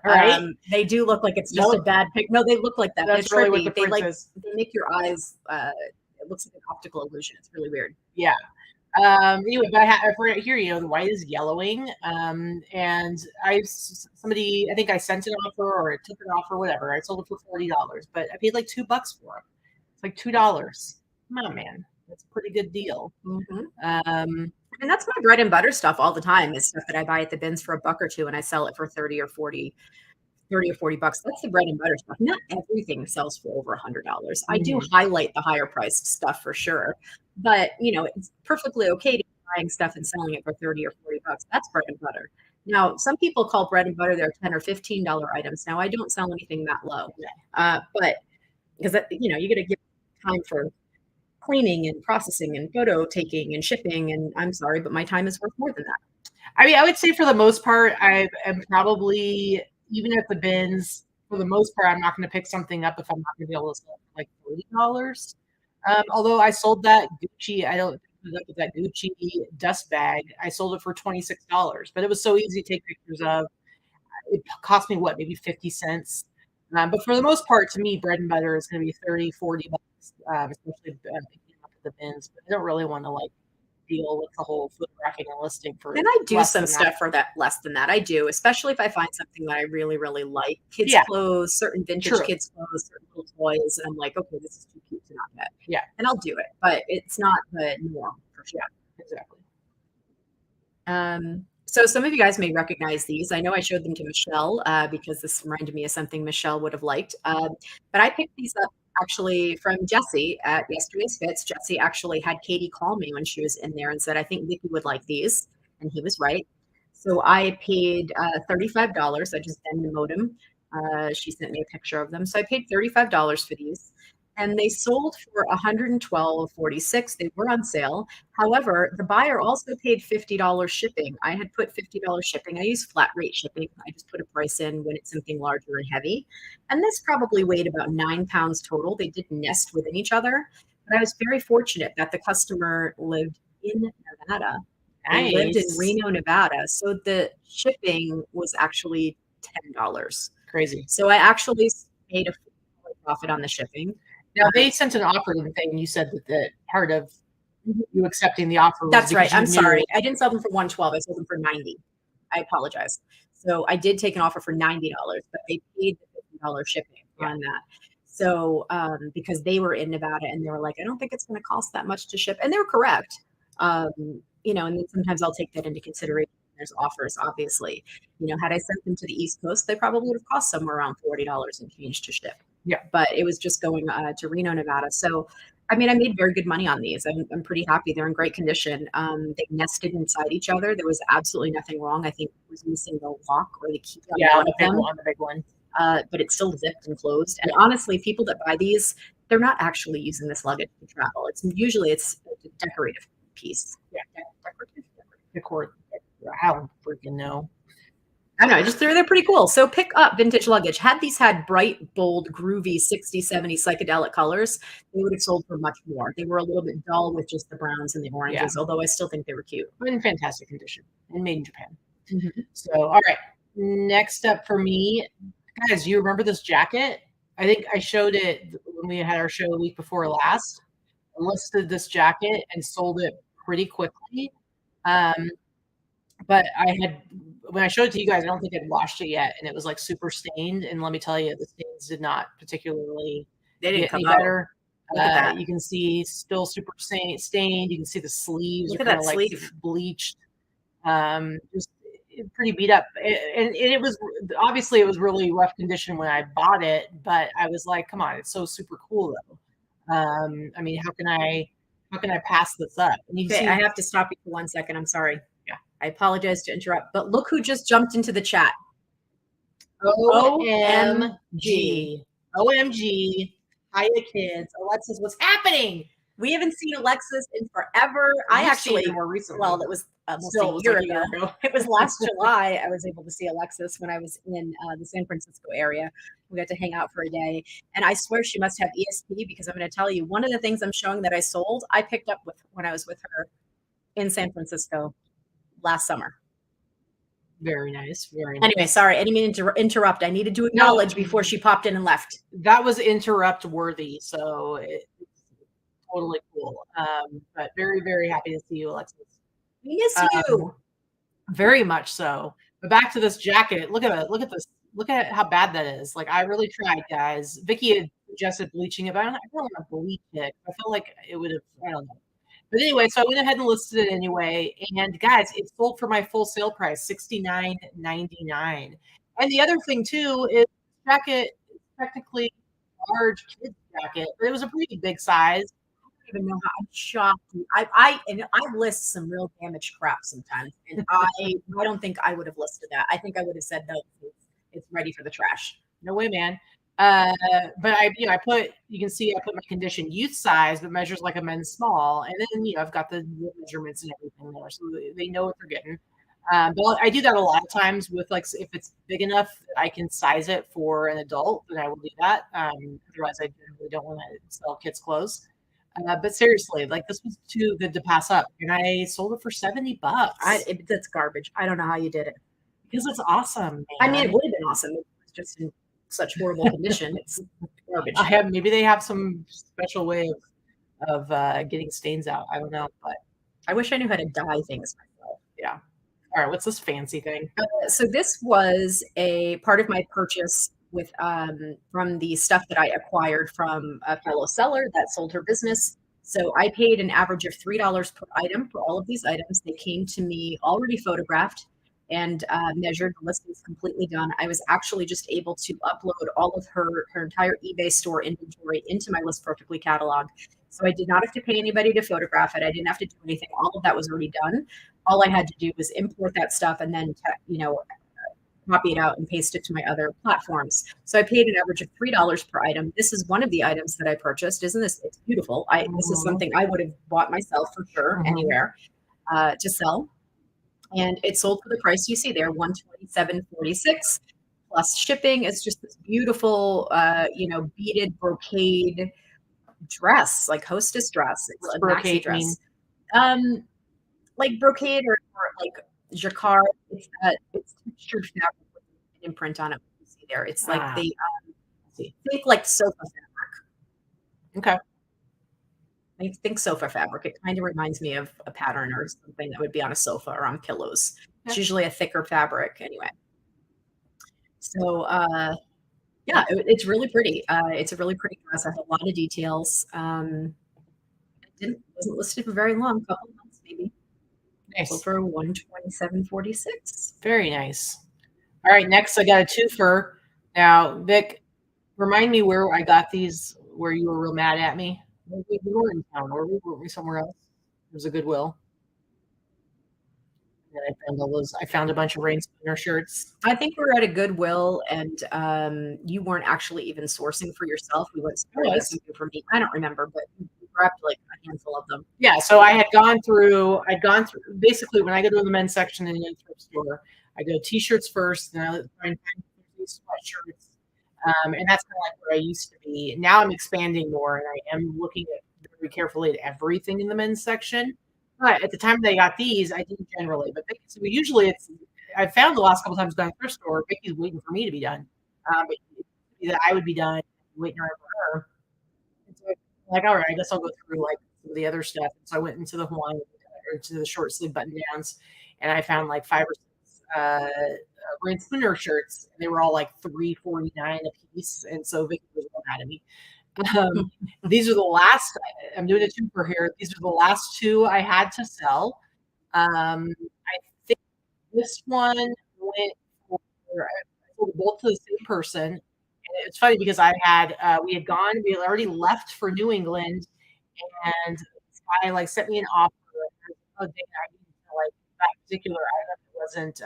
Right? They do look like it's just a bad pic. No, they look like that. That's really what the print is. They make your eyes. It looks like an optical illusion. It's really weird. Yeah. Anyway, but right here, the white is yellowing. And I think I sent an offer or I took an offer, whatever. I sold it for $40, but I paid like $2 for it. It's like $2. Come on, man. That's a pretty good deal. Mm-hmm. And that's my bread and butter stuff all the time, is stuff that I buy at the bins for $1 or $2 and I sell it for 30 or 40 bucks. That's the bread and butter stuff. Not everything sells for over $100. I do highlight the higher priced stuff for sure, but it's perfectly okay to be buying stuff and selling it for 30 or 40 bucks. That's bread and butter. Now, some people call bread and butter their $10 or $15 items. Now, I don't sell anything that low, but because you got to give time for cleaning and processing and photo taking and shipping. And I'm sorry, but my time is worth more than that. I mean, I would say for the most part, I am probably, even at the bins, for the most part, I'm not going to pick something up if I'm not going to be able to sell it for like $40. Although I sold that Gucci, I don't look at that Gucci dust bag. I sold it for $26, but it was so easy to take pictures of. It cost me maybe 50 cents. But for the most part, to me, bread and butter is going to be 30, 40 bucks, especially picking up at the bins. But I don't really want to deal with the whole photographing and listing for. And I do some stuff for that less than that. I do, especially if I find something that I really, really like. Kids' clothes, certain vintage kids' clothes, certain little toys, and I'm like, okay, this is too cute to not get. Yeah, and I'll do it, but it's not the norm for sure. Yeah, exactly. So some of you guys may recognize these. I know I showed them to Michelle because this reminded me of something Michelle would have liked. But I picked these up actually from Jesse at Yesterday's Fits. Jesse actually had Katy call me when she was in there and said, I think Vikki would like these. And he was right. So I paid $35. I just demoed them. She sent me a picture of them. So I paid $35 for these. And they sold for $112.46. They were on sale. However, the buyer also paid $50 shipping. I had put $50 shipping. I use flat rate shipping. I just put a price in when it's something larger and heavy. And this probably weighed about 9 pounds total. They did nest within each other. But I was very fortunate that the customer lived in Nevada. Nice. They lived in Reno, Nevada. So the shipping was actually $10. Crazy. So I actually made a profit on the shipping. Now, they sent an offer to the thing. You said that part of you accepting the offer. That's right. I'm sorry. I didn't sell them for $112. I sold them for $90. I apologize. So I did take an offer for $90, but they paid the $50 shipping on that. So because they were in Nevada and they were like, I don't think it's going to cost that much to ship. And they were correct. And then sometimes I'll take that into consideration. There's offers, obviously. Had I sent them to the East Coast, they probably would have cost somewhere around $40 and change to ship. Yeah, but it was just going to Reno, Nevada. So, I mean, I made very good money on these. I'm pretty happy. They're in great condition. They nested inside each other. There was absolutely nothing wrong. I think it was missing the lock or the key. On the big one. But it's still zipped and closed. And honestly, people that buy these, they're not actually using this luggage to travel. It's a decorative piece. Yeah, decorative. I don't freaking know. I don't know, they're pretty cool. So pick up vintage luggage. Had these had bright, bold, groovy 60s, 70s psychedelic colors, they would have sold for much more. They were a little bit dull with just the browns and the oranges, although I still think they were cute. In fantastic condition and made in Japan. Mm-hmm. So, all right. Next up for me, guys, you remember this jacket? I think I showed it when we had our show the week before last. I listed this jacket and sold it pretty quickly. But when I showed it to you guys, I don't think I'd washed it yet, and it was like super stained. And let me tell you, the stains did not particularly get any better. You can see still super stained. You can see the sleeves. Look at that sleeve, like bleached. Just pretty beat up, and it was obviously it was really rough condition when I bought it, but I was like, come on, it's so super cool though. I mean, how can I pass this up? And you see, I have to stop you for 1 second. I'm sorry. Yeah, I apologize to interrupt, but look who just jumped into the chat. OMG. OMG. Hiya, kids. Alexis, what's happening? We haven't seen Alexis in forever. I actually, more recently. Well, that was almost a year ago. It was last July. I was able to see Alexis when I was in the San Francisco area. We got to hang out for a day. And I swear she must have ESP, because I'm going to tell you, one of the things I'm showing that I sold, I picked up when I was with her in San Francisco last summer. Very nice. Very nice. Anyway, sorry. I didn't mean to interrupt. I needed to acknowledge before she popped in and left. That was interrupt worthy. So it's totally cool. But very, very happy to see you, Alexis. We miss you. Very much so. But back to this jacket. Look at it. Look at this. Look at how bad that is. Like, I really tried, guys. Vikki had suggested bleaching it, but I don't want to bleach it. I feel like it would have, I don't know. But anyway, so I went ahead and listed it anyway. And guys, it sold for my full sale price, $69.99. And the other thing too is jacket is technically a large kid's jacket, but it was a pretty big size. I don't even know how. I'm shocked. I list some real damaged crap sometimes, and I don't think I would have listed that. I think I would have said, no, it's ready for the trash. No way, man. But I put, you can see I put my condition youth size, but measures like a men's small. And then, I've got the measurements and everything there. So they know what they're getting. But I do that a lot of times with, like, if it's big enough that I can size it for an adult, then I will do that. Otherwise I generally don't want to sell kids clothes. But seriously, like, this was too good to pass up. And I sold it for $70. That's garbage. I don't know how you did it. Because it's awesome, man. I mean, it would have been awesome. It was just in such horrible condition. It's garbage. Maybe they have some special way of getting stains out. I don't know, but I wish I knew how to dye things myself. Yeah. All right. What's this fancy thing? So this was a part of my purchase with from the stuff that I acquired from a fellow seller that sold her business. So I paid an average of $3 per item for all of these items. They came to me already photographed and measured. The list was completely done. I was actually just able to upload all of her entire eBay store inventory into my List Perfectly catalog. So I did not have to pay anybody to photograph it. I didn't have to do anything. All of that was already done. All I had to do was import that stuff and then, copy it out and paste it to my other platforms. So I paid an average of $3 per item. This is one of the items that I purchased. Isn't this? It's beautiful. This is something I would have bought myself for sure anywhere to sell. And it sold for the price you see there, $127.46 plus shipping. It's just this beautiful, beaded brocade dress, like hostess dress. It's a maxi dress, like brocade or like jacquard. It's textured fabric with an imprint on it. You see there. It's like they think like sofa fabric. Okay. I think sofa fabric. It kind of reminds me of a pattern or something that would be on a sofa or on pillows. It's usually a thicker fabric anyway. So, it's really pretty. It's a really pretty dress. I have a lot of details. It wasn't listed for very long, a couple of months maybe. Nice. So for $127.46. Very nice. All right, next I got a twofer. Now, Vic, remind me where I got these, where you were real mad at me. We were in town, or we were somewhere else. It was a Goodwill. And I found a bunch of rain spinner shirts. I think we were at a Goodwill, and you weren't actually even sourcing for yourself. We went sourcing for me. I don't remember, but we grabbed like a handful of them. Yeah, so I'd gone through basically when I go to the men's section in a thrift store, I go t-shirts first, then I find sweatshirts. And that's kind of like where I used to be. Now I'm expanding more, and I am looking at very carefully at everything in the men's section. But at the time that I got these, I didn't generally. But so usually I found the last couple times going to the thrift store, Vicki's waiting for me to be done. But that I would be done, waiting around for her. Like, all right, I guess I'll go through like some of the other stuff. So I went into the Hawaiian or to the short sleeve button downs, and I found like 5 or 6 Rain Spooner shirts. And they were all like $3.49 a piece, and so Vikki was real mad at me. Um, these are the last. I'm doing a two-per here. These are the last two I had to sell. I think this one went for I sold both to the same person. It's funny because we had already left for New England, and this guy like sent me an offer. Oh, dang, I needed to like that particular item. It wasn't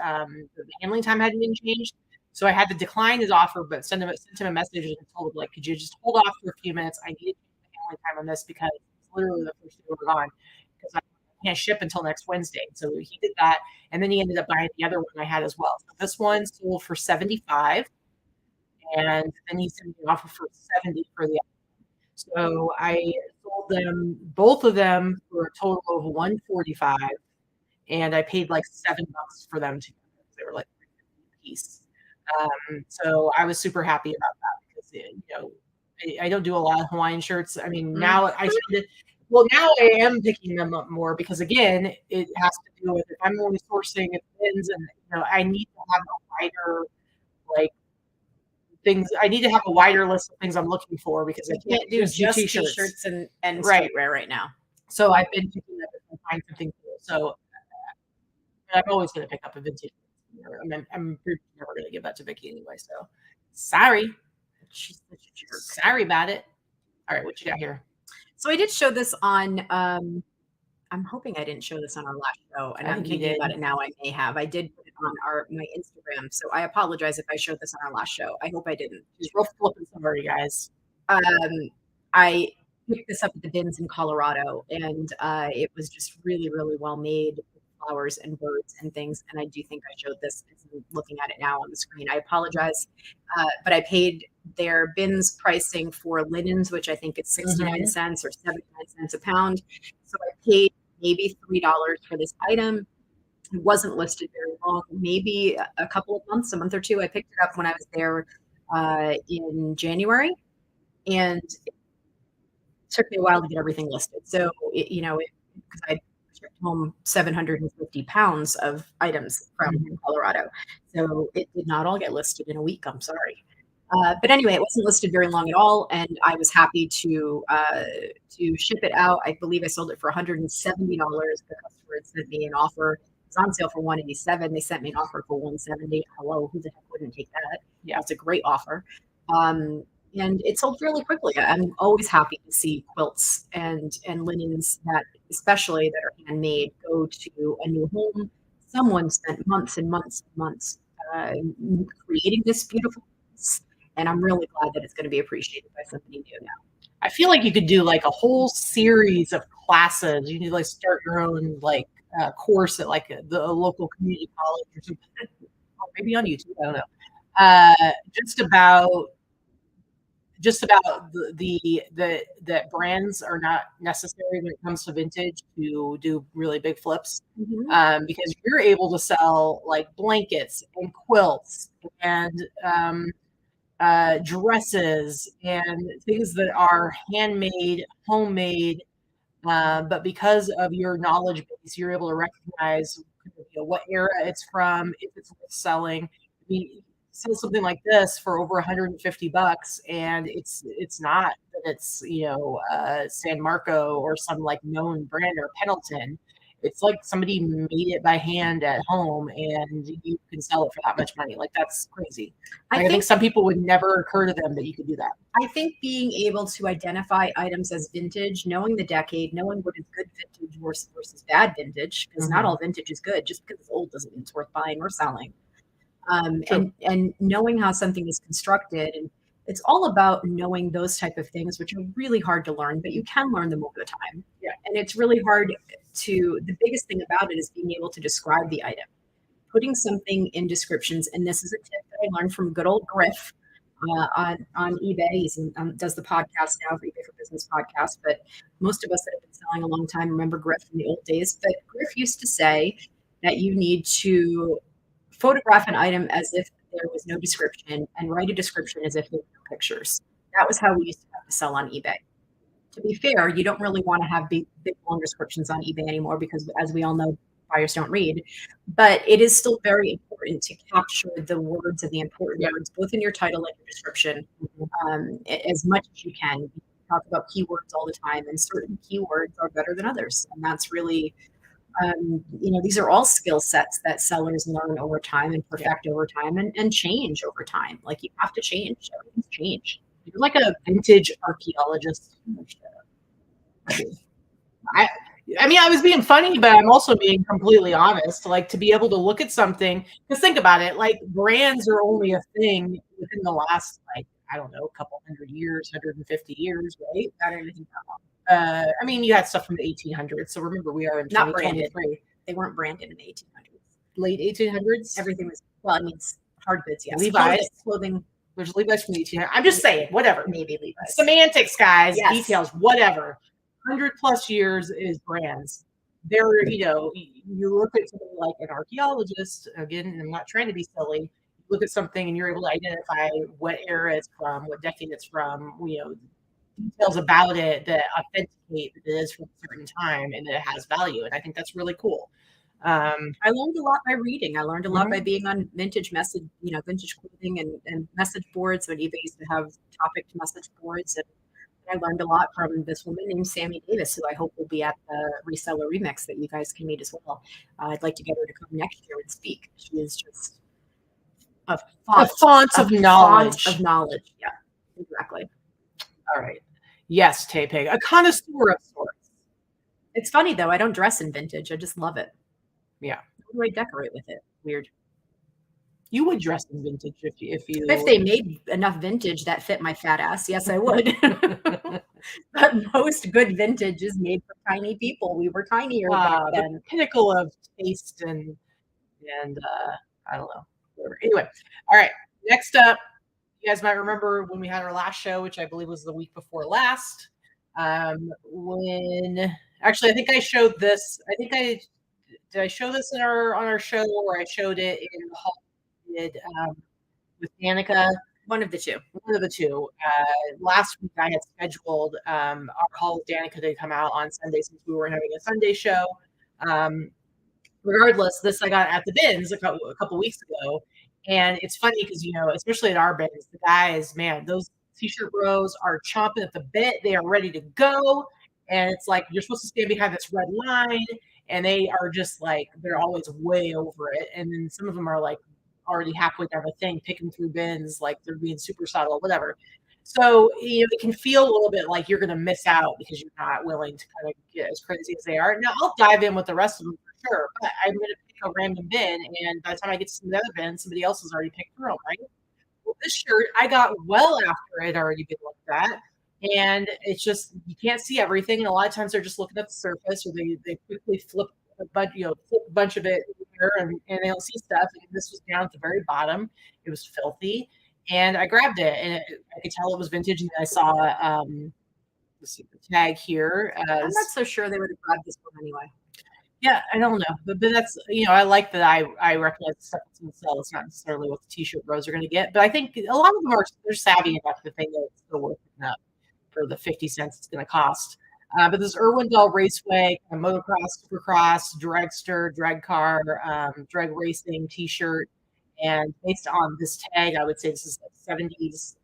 the handling time hadn't been changed, so I had to decline his offer, but sent him a message and told him like, could you just hold off for a few minutes? I need the handling time on this because it's literally the first day we're gone because I can't ship until next Wednesday. So he did that, and then he ended up buying the other one I had as well. So this one sold for 75, and then he sent me an offer for 70 for the. So I sold them both of them for a total of 145, and I paid like $7 for them together. They were like $3.50 a piece. So I was super happy about that because I don't do a lot of Hawaiian shirts. I mean, now now I am picking them up more because again, it has to do with if I'm only sourcing pins, and I need to have a wider like things. I need to have a wider list of things I'm looking for because I can't do just t-shirts and streetwear right now. So I've been picking up and find something cool. So I'm always going to pick up a vintage. I'm pretty never going to give that to Vikki anyway. So sorry, she's such a jerk. Sorry about it. All right, what you got here? So I did show this on. I'm hoping I didn't show this on our last show, and I'm thinking about it now. I may have. I did put it on my Instagram, so I apologize if I showed this on our last show. I hope I didn't. She's real flipping somebody, guys. I picked this up at the bins in Colorado, and it was just really, really well made. Flowers and birds and things, and I do think I showed this as I'm looking at it now on the screen. I apologize, but I paid their bins pricing for linens, which I think it's 69 cents or 79 cents a pound. So I paid maybe $3 for this item. It wasn't listed very long, maybe a couple of months, a month or two. I picked it up when I was there in January, and it took me a while to get everything listed. So because I shipped home 750 pounds of items from Colorado. So it did not all get listed in a week. I'm sorry. But anyway, it wasn't listed very long at all. And I was happy to ship it out. I believe I sold it for $170. The customer had sent me an offer. It was on sale for $187. They sent me an offer for $170. Hello, who the heck wouldn't take that? Yeah, it's a great offer. And it sold fairly quickly. I'm always happy to see quilts and linens that, especially that are handmade, go to a new home. Someone spent months and months and months creating this beautiful piece, and I'm really glad that it's going to be appreciated by somebody new now. I feel like you could do like a whole series of classes. You need to like start your own like course at like the local community college or something, or maybe on YouTube. I don't know. Just about that brands are not necessary when it comes to vintage to do really big flips, because you're able to sell like blankets and quilts and dresses and things that are handmade, homemade, but because of your knowledge base, you're able to recognize what era it's from, if it's worth selling. I mean, sell something like this for over $150, and it's not that it's San Marco or some like known brand or Pendleton. It's like somebody made it by hand at home, and you can sell it for that much money. Like, that's crazy. I think some people would never occur to them that you could do that. I think being able to identify items as vintage, knowing the decade, knowing what is good vintage versus bad vintage, because not all vintage is good. Just because it's old doesn't mean it's worth buying or selling. And knowing how something is constructed, and it's all about knowing those type of things, which are really hard to learn, but you can learn them over the time. Yeah. And it's really hard the biggest thing about it is being able to describe the item, putting something in descriptions. And this is a tip that I learned from good old Griff on eBay. He does the podcast now, eBay for Business podcast, but most of us that have been selling a long time remember Griff from the old days. But Griff used to say that you need to photograph an item as if there was no description and write a description as if there were no pictures. That was how we used to have to sell on eBay. to be fair, you don't really want to have big long descriptions on eBay anymore because, as we all know, buyers don't read. But it is still very important to capture the words and the important words, both in your title and your description, as much as you can. You talk about keywords all the time, and certain keywords are better than others. And that's really, these are all skill sets that sellers learn over time and perfect over time and change over time. Like, you have to change. Everything's changed. You're like a vintage archaeologist. I mean, I was being funny, but I'm also being completely honest. Like, to be able to look at something, because think about it, like, brands are only a thing within the last, like, I don't know, a couple 100 years, 150 years, right? I don't even think that long. I mean, you had stuff from the 1800s. So remember, we are in Not branded. 2023. They weren't branded in the 1800s. Late 1800s? Everything was, well, I mean, hard goods, yes. Levi's. Clothing. There's Levi's from the 1800s. I'm just saying, whatever. Maybe Levi's. Semantics, guys. Yes. Details, whatever. 100+ years is brands. There, you look at something like an archaeologist, again, and I'm not trying to be silly, you look at something and you're able to identify what era it's from, what decade it's from, details about it that authenticate that it is from a certain time and that it has value. And I think that's really cool. I learned a lot by reading. I learned a lot by being on vintage clothing and message boards when eBay used to have topic message boards. And I learned a lot from this woman named Sammy Davis, who I hope will be at the Reseller Remix that you guys can meet as well. I'd like to get her to come next year and speak. She is just a font of knowledge. Yeah, exactly. All right. Yes, Tay Pig, a connoisseur of sorts. It's funny, though. I don't dress in vintage. I just love it. Yeah. What do I decorate with it? Weird. You would dress in vintage if they made enough vintage that fit my fat ass. Yes, I would. But most good vintage is made for tiny people. We were tinier back then. The pinnacle of taste and I don't know. Whatever. Anyway, all right. Next up, you guys might remember when we had our last show, which I believe was the week before last. When actually, I think I showed this. Did I show this on our show, or I showed it in the hall with Danica? One of the two. Last week I had scheduled our haul with Danica to come out on Sunday since we were having a Sunday show. Regardless, this I got at the bins a couple weeks ago. And it's funny because, especially at our bins, the guys, man, those t-shirt bros are chomping at the bit. They are ready to go. And it's like, you're supposed to stand behind this red line. And they are just like, they're always way over it. And then some of them are like already halfway down the thing, picking through bins, like they're being super subtle, whatever. So, it can feel a little bit like you're going to miss out because you're not willing to kind of get as crazy as they are. Now, I'll dive in with the rest of them for sure, but I'm going to pick a random bin. And by the time I get to some of the other bins, somebody else has already picked through them, right? Well, this shirt, I got well after it had already been looked at. And it's just, you can't see everything. And a lot of times they're just looking at the surface, or they quickly flip a bunch of it here and they don't see stuff. And this was down at the very bottom. It was filthy. And I grabbed it, and I could tell it was vintage. And then I saw let's see, the tag here. I'm not so sure they would have grabbed this one anyway. Yeah, I don't know. But that's, I like that I recognize the stuff that's going to sell. It's not necessarily what the t-shirt bros are going to get. But I think a lot of them they're savvy enough to think that it's still worth it up for the 50 cents it's going to cost. But this Irwindale Raceway, motocross, supercross, dragster, drag car, drag racing t-shirt. And based on this tag, I would say this is like 70s.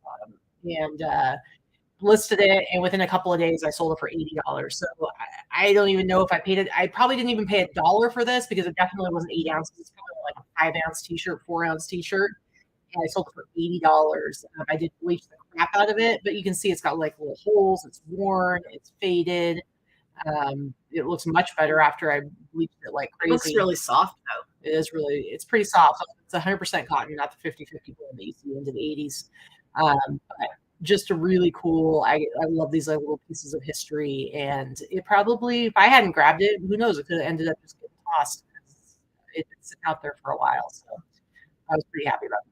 And listed it. And within a couple of days, I sold it for $80. So I don't even know if I paid it. I probably didn't even pay $1 for this because it definitely wasn't 8 ounces. It's kind of like a 5-ounce t-shirt, 4-ounce t-shirt. And I sold it for $80. I did bleach the crap out of it, but you can see it's got like little holes. It's worn. It's faded. It looks much better after I bleached it like crazy. It looks really soft though. It's pretty soft. It's 100% cotton, not the 50-50 blend that you see into the 80s. But just a really cool, I love these like little pieces of history. And it probably, if I hadn't grabbed it, who knows, it could have ended up just getting tossed. It's been sitting out there for a while. So I was pretty happy about it.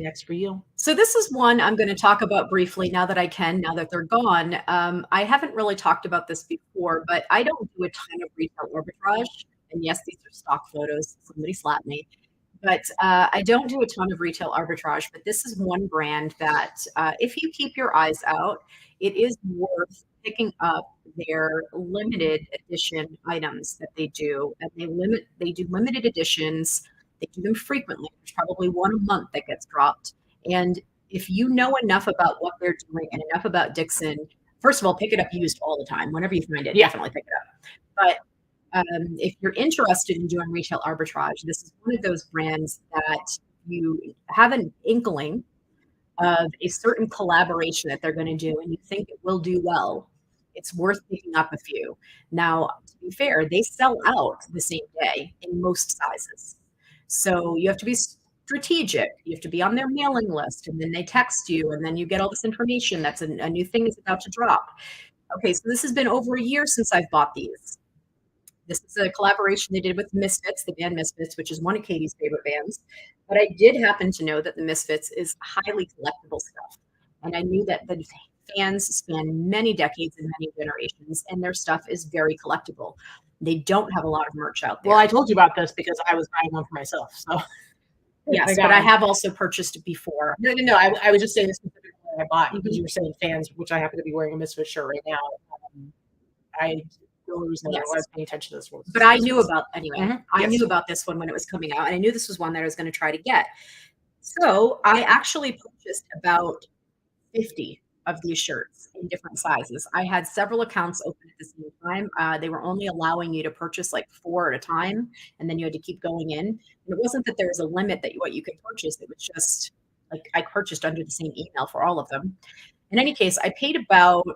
Next for you. So this is one I'm going to talk about briefly now that they're gone. I haven't really talked about this before, but I don't do a ton of retail arbitrage. And yes, these are stock photos. Somebody slapped me. But I don't do a ton of retail arbitrage, but this is one brand that if you keep your eyes out, it is worth picking up their limited edition items that they do. And they do limited editions. They do them frequently. There's probably one a month that gets dropped. And if you know enough about what they're doing and enough about Dixon, first of all, pick it up used all the time. Whenever you find it, definitely pick it up. But if you're interested in doing retail arbitrage, this is one of those brands that you have an inkling of a certain collaboration that they're going to do and you think it will do well. It's worth picking up a few. Now, to be fair, they sell out the same day in most sizes. So you have to be strategic. You have to be on their mailing list, and then they text you, and then you get all this information that's a new thing is about to drop. Okay, so this has been over a year since I've bought these. This is a collaboration they did with Misfits, the band Misfits, which is one of Katy's favorite bands. But I did happen to know that the Misfits is highly collectible stuff. And I knew that the fans span many decades and many generations, and their stuff is very collectible. They don't have a lot of merch out there. Well, I told you about this because I was buying one for myself. So yes, but I have also purchased it before. No. I was just saying the specific one I bought because you were saying fans, which I happen to be wearing a Misfit shirt right now. I the only reason I was paying attention to this one. But I knew about I knew about this one when it was coming out, and I knew this was one that I was going to try to get. So I actually purchased about 50 of these shirts in different sizes. I had several accounts open at the same time. They were only allowing you to purchase like 4 at a time, and then you had to keep going in. And it wasn't that there was a limit that what you could purchase. It was just like I purchased under the same email for all of them. In any case, I paid about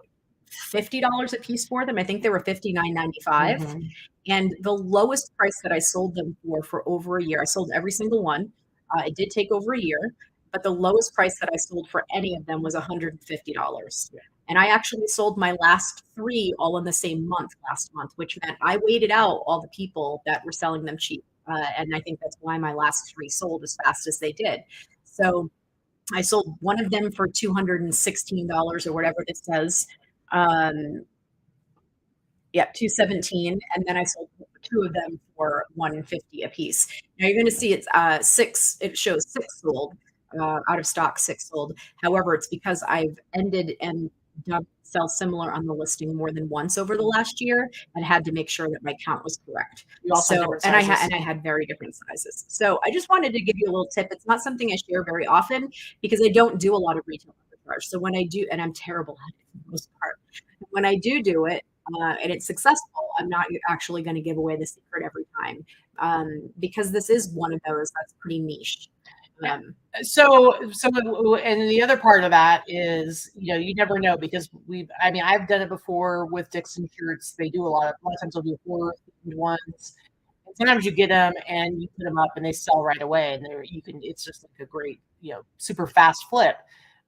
$50 a piece for them. I think they were $59.95. And the lowest price that I sold them for over a year, I sold every single one. It did take over a year, but the lowest price that I sold for any of them was $150. And I actually sold my last 3 all in the same month last month, which meant I waited out all the people that were selling them cheap. And I think that's why my last 3 sold as fast as they did. So I sold one of them for $216 or whatever this says. $217, and then I sold 2 of them for $150 a piece. Now you're going to see it's 6. It shows 6 sold, out of stock 6 sold. However, it's because I've ended and done sell similar on the listing more than once over the last year, and had to make sure that my count was correct. I had very different sizes. So I just wanted to give you a little tip. It's not something I share very often because I don't do a lot of retail arbitrage. So when I do, and I'm terrible at it for the most part, when I do it, and it's successful, I'm not actually going to give away the secret every time, because this is one of those that's pretty niche. And the other part of that is, you never know, because I've done it before with Dixon shirts. They do a lot of times they'll do 4 ones. And sometimes you get them and you put them up and they sell right away, and it's just like a great, super fast flip.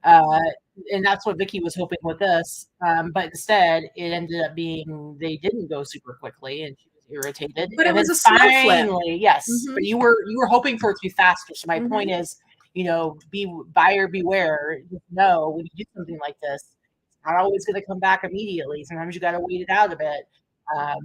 And that's what Vikki was hoping with this. But instead it ended up being, they didn't go super quickly and she was irritated. But and it was a slow flip. Yes. But you were hoping for it to be faster. So my point is, be buyer beware. Know when you do something like this, it's not always going to come back immediately. Sometimes you got to wait it out a bit.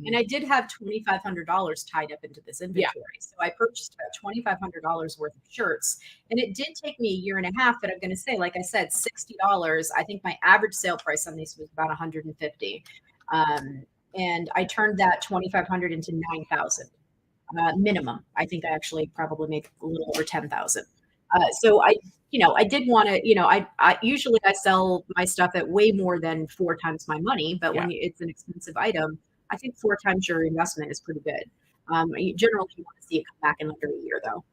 And I did have $2,500 tied up into this inventory. So I purchased about $2,500 worth of shirts. And it did take me a year and a half, but I'm going to say, like I said, $60. I think my average sale price on these was about $150. And I turned that $2,500 into $9,000 minimum. I think I actually probably make a little over $10,000. So I did want to, I usually I sell my stuff at way more than 4 times my money, but when it's an expensive item, I think 4 times your investment is pretty good. Generally, you want to see it come back in under a year, though.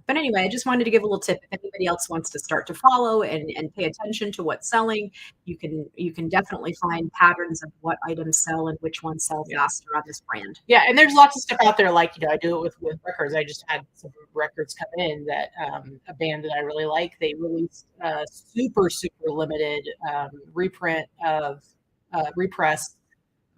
But anyway, I just wanted to give a little tip. If anybody else wants to start to follow and pay attention to what's selling, you can definitely find patterns of what items sell and which ones sell faster on this brand. Yeah, and there's lots of stuff out there. Like, I do it with records. I just had some records come in that a band that I really like. They released a super limited reprint of repress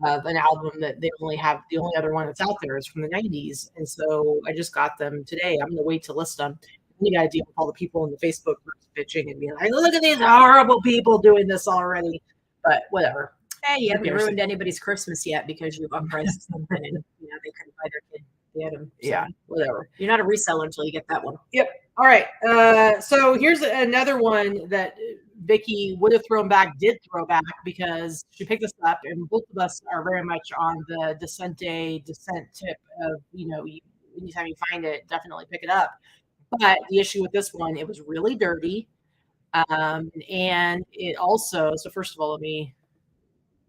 of an album that they only have. The only other one that's out there is from the 90s. And so I just got them today. I'm going to wait to list them. You got to deal with all the people in the Facebook groups bitching and being like, look at these horrible people doing this already. But whatever. Hey, you haven't ruined anybody's Christmas yet because you've uppriced something and they couldn't buy their kid get them. So Yeah, whatever. you're not a reseller until you get that one. Yep. All right. So here's another one that Vikki would have thrown back, did throw back because she picked us up, and both of us are very much on the descent tip of, anytime you find it, definitely pick it up. But the issue with this one, it was really dirty. And it also, so first of all, it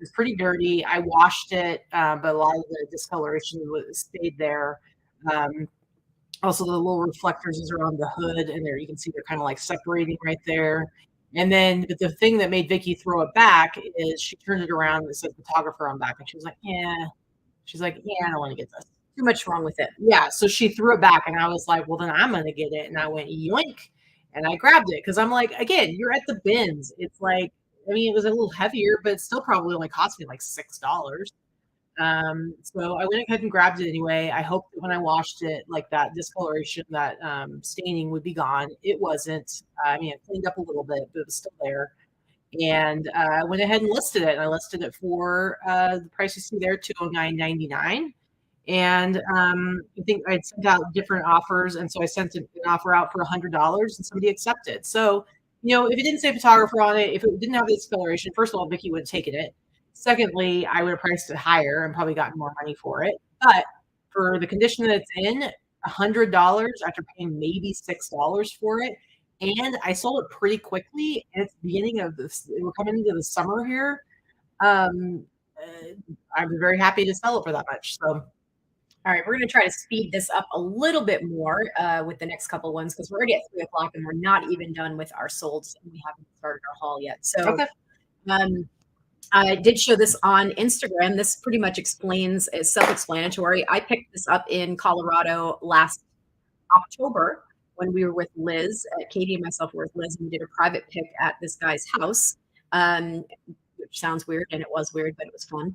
was pretty dirty. I washed it, but a lot of the discoloration stayed there. Also, the little reflectors is around the hood, and there you can see they're kind of like separating right there. And then the thing that made Vikki throw it back is she turned it around and it said photographer on back, and she was like, yeah. She's like, yeah, I don't want to get this. Too much wrong with it. Yeah, so she threw it back, and I was like, well, then I'm going to get it. And I went yoink, and I grabbed it because I'm like, again, you're at the bins. It's like, it was a little heavier, but it still probably only cost me like $6. So I went ahead and grabbed it anyway. I hoped that when I washed it, like that discoloration, that staining would be gone. It wasn't. It cleaned up a little bit, but it was still there. And I went ahead and listed it. And I listed it for the price you see there, $209.99. And I think I sent out different offers, and so I sent an offer out for $100, and somebody accepted. So, if it didn't say photographer on it, if it didn't have the discoloration, first of all, Vikki would have taken it. Secondly, I would have priced it higher and probably gotten more money for it. But for the condition that it's in, $100 after paying maybe $6 for it, and I sold it pretty quickly. And it's the beginning of this. We're coming into the summer here. I'm very happy to sell it for that much. So. All right, we're going to try to speed this up a little bit more with the next couple ones because we're already at 3:00 and we're not even done with our solds and we haven't started our haul yet. So okay. I did show this on Instagram. This pretty much is self-explanatory. I picked this up in Colorado last October when we were with Liz. Katy and myself were with Liz, and we did a private pick at this guy's house, which sounds weird, and it was weird, but it was fun.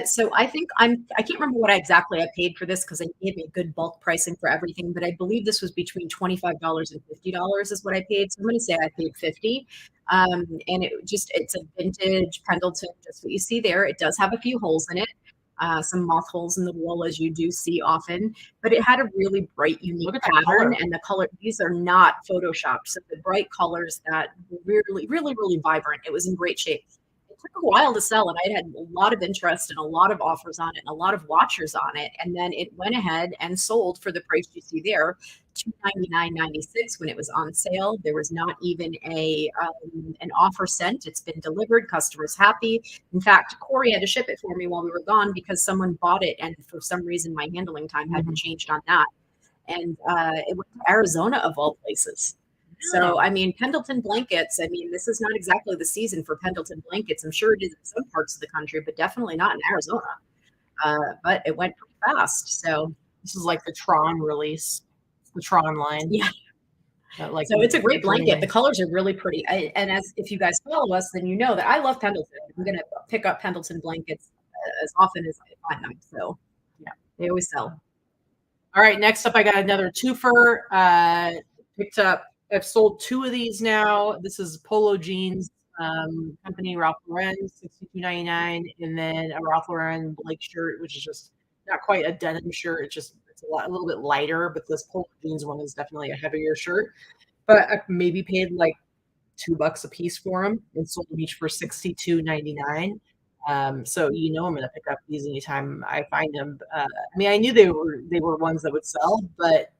So I think I can't remember what exactly I paid for this because they gave me good bulk pricing for everything, but I believe this was between $25 and $50 is what I paid. So I'm going to say I paid $50. And it's a vintage Pendleton, just what you see there. It does have a few holes in it, some moth holes in the wool, as you do see often, but it had a really bright, unique pattern, and the color, these are not photoshopped. So the bright colors that were really, really, really vibrant. It was in great shape. Took a while to sell it. I had a lot of interest and a lot of offers on it and a lot of watchers on it. And then it went ahead and sold for the price you see there, $299.96 when it was on sale. There was not even an offer sent. It's been delivered. Customers happy. In fact, Corey had to ship it for me while we were gone because someone bought it. And for some reason, my handling time hadn't changed on that. And it went to Arizona of all places. So, Pendleton blankets, this is not exactly the season for Pendleton blankets. I'm sure it is in some parts of the country, but definitely not in Arizona. But it went pretty fast. So this is like the Tron release, the Tron line. Yeah. So it's a great blanket. The colors are really pretty. If you guys follow us, then you know that I love Pendleton. I'm going to pick up Pendleton blankets as often as I find them. So, yeah, they always sell. All right. Next up, I got another twofer. Picked up. I've sold 2 of these now. This is Polo Jeans company, Ralph Lauren, $62.99, and then a Ralph Lauren Blake shirt, which is just not quite a denim shirt. It's a little bit lighter, but this Polo Jeans one is definitely a heavier shirt. But I maybe paid like $2 a piece for them and sold them each for $62.99. So I'm going to pick up these anytime I find them. I knew they were ones that would sell, but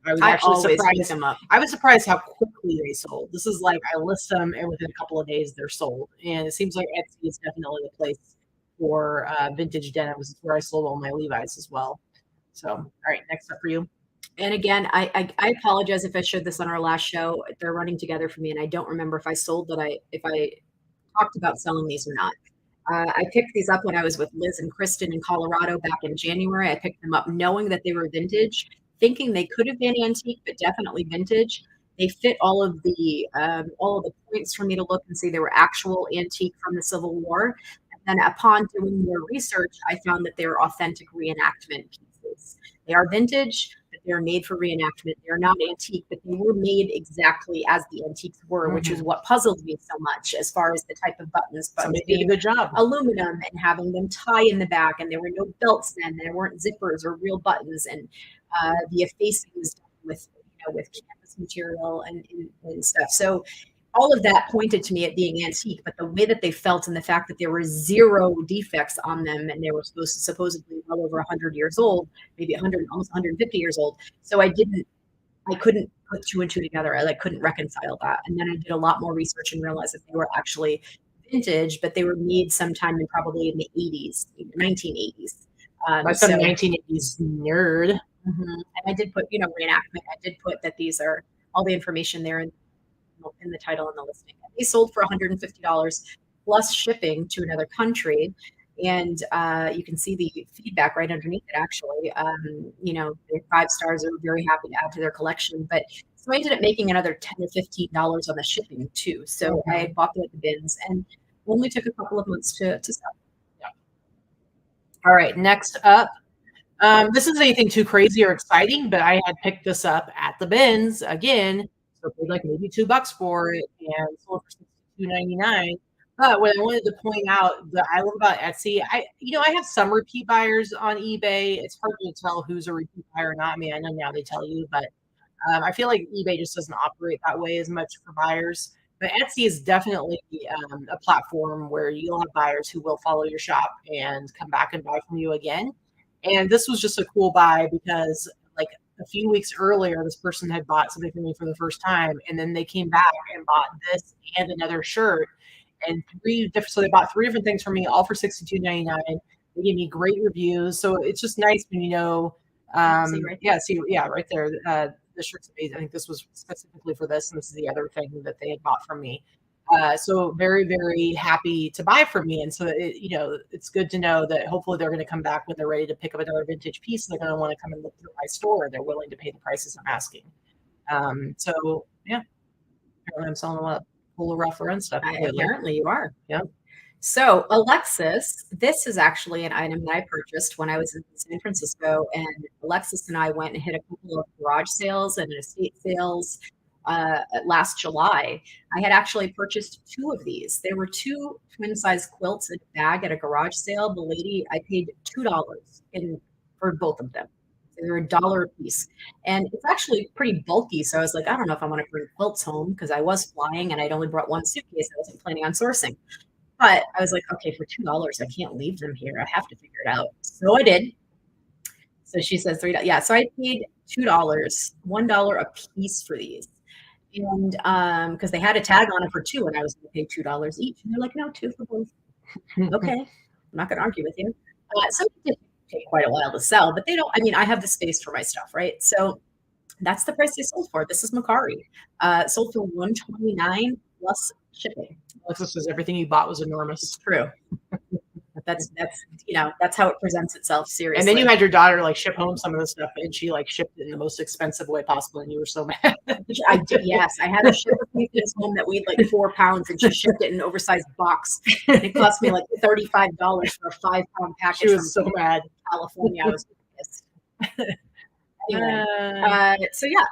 I was actually surprised. I was surprised how quickly they sold. This is like I list them, and within a couple of days they're sold. And it seems like Etsy is definitely the place for vintage denims. It's where I sold all my Levi's as well. So, all right, next up for you. And again, I apologize if I showed this on our last show. They're running together for me, and I don't remember if I talked about selling these or not. I picked these up when I was with Liz and Kristen in Colorado back in January. I picked them up knowing that they were vintage, thinking they could have been antique, but definitely vintage. They fit all of the points for me to look and see they were actual antique from the Civil War. And then upon doing more research, I found that they were authentic reenactment pieces. They are vintage, but They're made for reenactment. They're not antique, but they were made exactly as the antiques were, which is what puzzled me so much as far as the type of buttons. Somebody did a good job. Aluminum and having them tie in the back, and there were no belts then. There weren't zippers or real buttons, and the effacing was done with canvas material and stuff. So all of that pointed to me at being antique, but the way that they felt and the fact that there were 0 defects on them, and they were supposedly well over 100 years old, maybe 100, almost 150 years old. So I couldn't put 2 and 2 together. I couldn't reconcile that. And then I did a lot more research and realized that they were actually vintage, but they were made sometime probably in the 80s, 1980s. By some 1980s nerd. And I did put, reenactment. I did put that these are all the information there in the title and the listing. And they sold for $150 plus shipping to another country. And you can see the feedback right underneath it, actually. The 5 stars are very happy to add to their collection. But so I ended up making another $10 or $15 on the shipping too. So I had bought them at the bins and only took a couple of months to sell. Yeah. All right, next up. This isn't anything too crazy or exciting, but I had picked this up at the bins again. So paid like maybe $2 for it and sold for $62.99. But what I wanted to point out that I love about Etsy, I have some repeat buyers on eBay. It's hard to tell who's a repeat buyer or not. I mean, I know now they tell you, but I feel like eBay just doesn't operate that way as much for buyers. But Etsy is definitely a platform where you'll have buyers who will follow your shop and come back and buy from you again. And this was just a cool buy because like a few weeks earlier, this person had bought something from me for the first time. And then they came back and bought this and another shirt and so they bought 3 different things from me, all for $62.99. They gave me great reviews. So it's just nice when right there. The shirt's amazing. I think this was specifically for this, and this is the other thing that they had bought from me. So very, very happy to buy from me. And so, it's good to know that hopefully they're going to come back when they're ready to pick up another vintage piece. They're going to want to come and look through my store. They're willing to pay the prices I'm asking. So yeah, apparently I'm selling a lot of cool reference stuff. Apparently you are. Yeah. So Alexis, this is actually an item that I purchased when I was in San Francisco, and Alexis and I went and hit a couple of garage sales and estate sales last July. I had actually purchased 2 of these. There were 2 twin-size quilts in a bag at a garage sale. The lady, I paid $2 for both of them. They were $1 a piece. And it's actually pretty bulky. So I was like, I don't know if I want to bring quilts home because I was flying and I'd only brought 1 suitcase. I wasn't planning on sourcing. But I was like, okay, for $2, I can't leave them here. I have to figure it out. So I did. So she says $3. Yeah. So I paid $2, $1 a piece for these. And because they had a tag on it for 2, and I was going to pay $2 each. And they're like, no, 2 for both. Okay. I'm not going to argue with you. So it did take quite a while to sell, but they don't, I have the space for my stuff, right? So that's the price they sold for. This is Macari. Sold for $129 plus shipping. Alexis says everything you bought was enormous. It's true. That's how it presents itself, seriously. And then you had your daughter ship home some of the stuff, and she shipped it in the most expensive way possible, and you were so mad. I did, yes. I had her ship things home that weighed 4 pounds, and she shipped it in an oversized box. And it cost me $35 for a 5-pound package. She was so mad. California. I was pissed. Anyway, so yeah,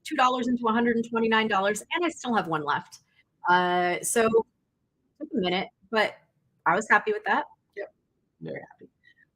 $2 into $129, and I still have 1 left. So it took a minute, but I was happy with that. Yep. Very happy.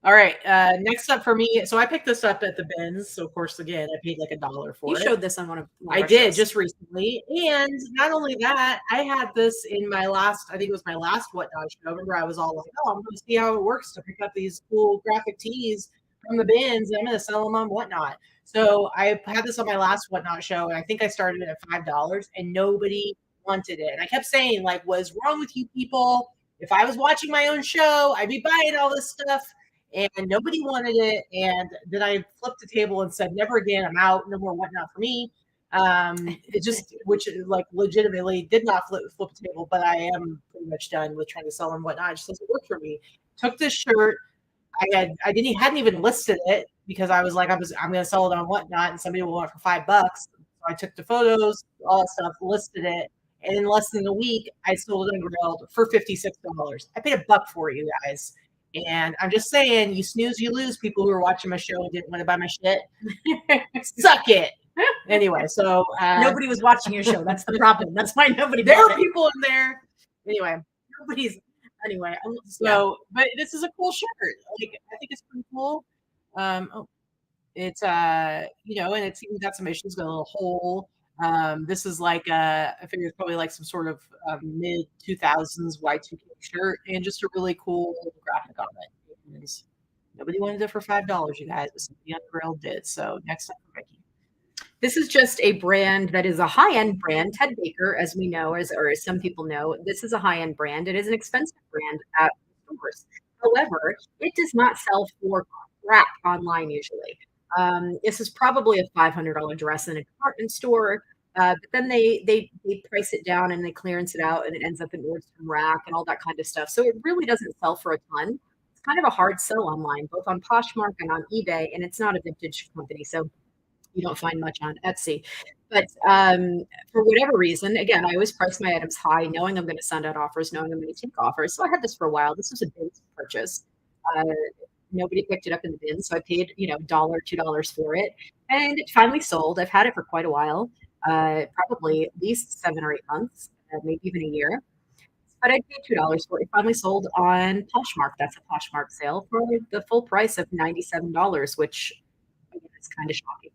All right. Next up for me. So I picked this up at the bins. So of course, again, I paid $1 for it. You showed this on one of I did just recently. And not only that, I had this in my last, I think it was my last Whatnot show. Remember, I was all like, oh, I'm going to see how it works to pick up these cool graphic tees from the bins, and I'm going to sell them on Whatnot. So I had this on my last Whatnot show, and I think I started it at $5, and nobody wanted it. And I kept saying, what is wrong with you people? If I was watching my own show, I'd be buying all this stuff. And nobody wanted it. And then I flipped the table and said, never again. I'm out. No more Whatnot for me. It just, which legitimately did not flip the table, but I am pretty much done with trying to sell on Whatnot. It just doesn't work for me. Took this shirt. hadn't even listed it because I was like, I'm going to sell it on Whatnot and somebody will want it for $5. So I took the photos, all that stuff, listed it. And in less than a week, I sold it ungrilled for $56. I paid $1 for it, you guys. And I'm just saying, you snooze, you lose. People who are watching my show and didn't want to buy my shit, suck it. Anyway, so nobody was watching your show. That's the problem. That's why nobody. There are people in there. Anyway, nobody's. Anyway, so but this is a cool shirt. Like I think it's pretty cool. It's you know, and it's even got some issues, got a little hole. This is like I figure it's probably like some sort of mid 2000s Y2K shirt, and just a really cool graphic on it. And nobody wanted it for $5, you guys, but somebody on the rail did. So next up for Vikki. This is just a brand that is a high-end brand. Ted Baker, as we know, as some people know, this is a high-end brand. It is an expensive brand at stores. However, it does not sell for crap online usually. This is probably a $500 dress in a department store, but then they price it down and they clearance it out, and it ends up in Nordstrom Rack and all that kind of stuff. So it really doesn't sell for a ton. It's kind of a hard sell online, both on Poshmark and on eBay, and it's not a vintage company, so you don't find much on Etsy. But for whatever reason, again, I always price my items high, knowing I'm going to send out offers, knowing I'm going to take offers. So I had this for a while. This was a bin purchase. Nobody picked it up in the bin, so I paid $1, $2 for it, and it finally sold. I've had it for quite a while, probably at least 7 or 8 months, maybe even a year. But I paid $2 for it. It finally sold on Poshmark. That's a Poshmark sale for the full price of $97, which is kind of shocking.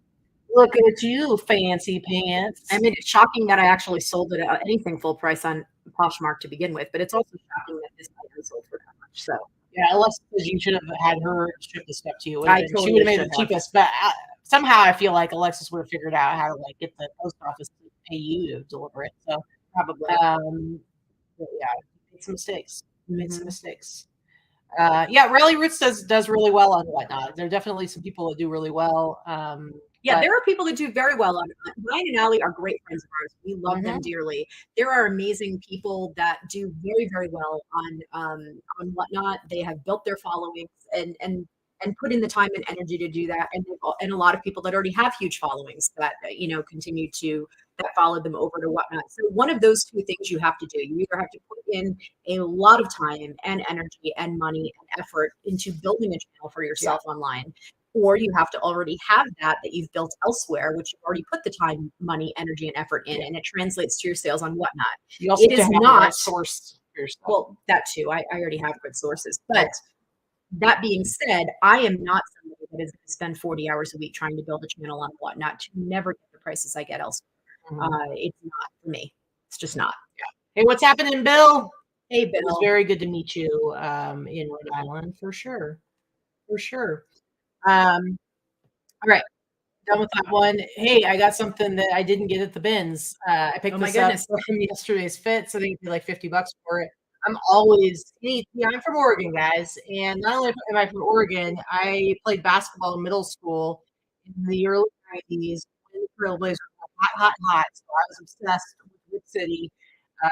Look at you, fancy pants. I mean, it's shocking that I actually sold it at anything full price on Poshmark to begin with, but it's also shocking that this item sold for that much. So yeah, unless because you should have had her ship this stuff to you. She would have made it the cheapest, but somehow I feel like Alexis would have figured out how to like get the post office to pay you to deliver it. So probably, but yeah, made some mistakes. Made some mistakes. Yeah, Rally Roots does really well on Whatnot. There are definitely some people that do really well. Yeah, there are people that do very well on it. Ryan and Allie are great friends of ours. We love them dearly. There are amazing people that do very, very well on Whatnot. They have built their followings and put in the time and energy to do that. And a lot of people that already have huge followings that continue to that follow them over to Whatnot. So one of those two things you have to do. You either have to put in a lot of time and energy and money and effort into building a channel for yourself online, or you have to already have that you've built elsewhere, which you've already put the time, money, energy, and effort in, and it translates to your sales on Whatnot. You also it is not sourced yourself. Well, that too. I already have good sources, but that being said, I am not somebody that is going to spend 40 hours a week trying to build a channel on Whatnot to never get the prices I get elsewhere. It's not for me. It's just not. Yeah. Hey, what's happening, Bill? Hey, Bill. It was very good to meet you in Rhode Island, for sure. For sure. All right. Done with that one. Hey, I got something that I didn't get at the bins. I picked this up from yesterday's fit, so they paid like $50 for it. I'm from Oregon, guys. And not only am I from Oregon, I played basketball in middle school in the early 90s when the Trailblazers were hot. So I was obsessed with City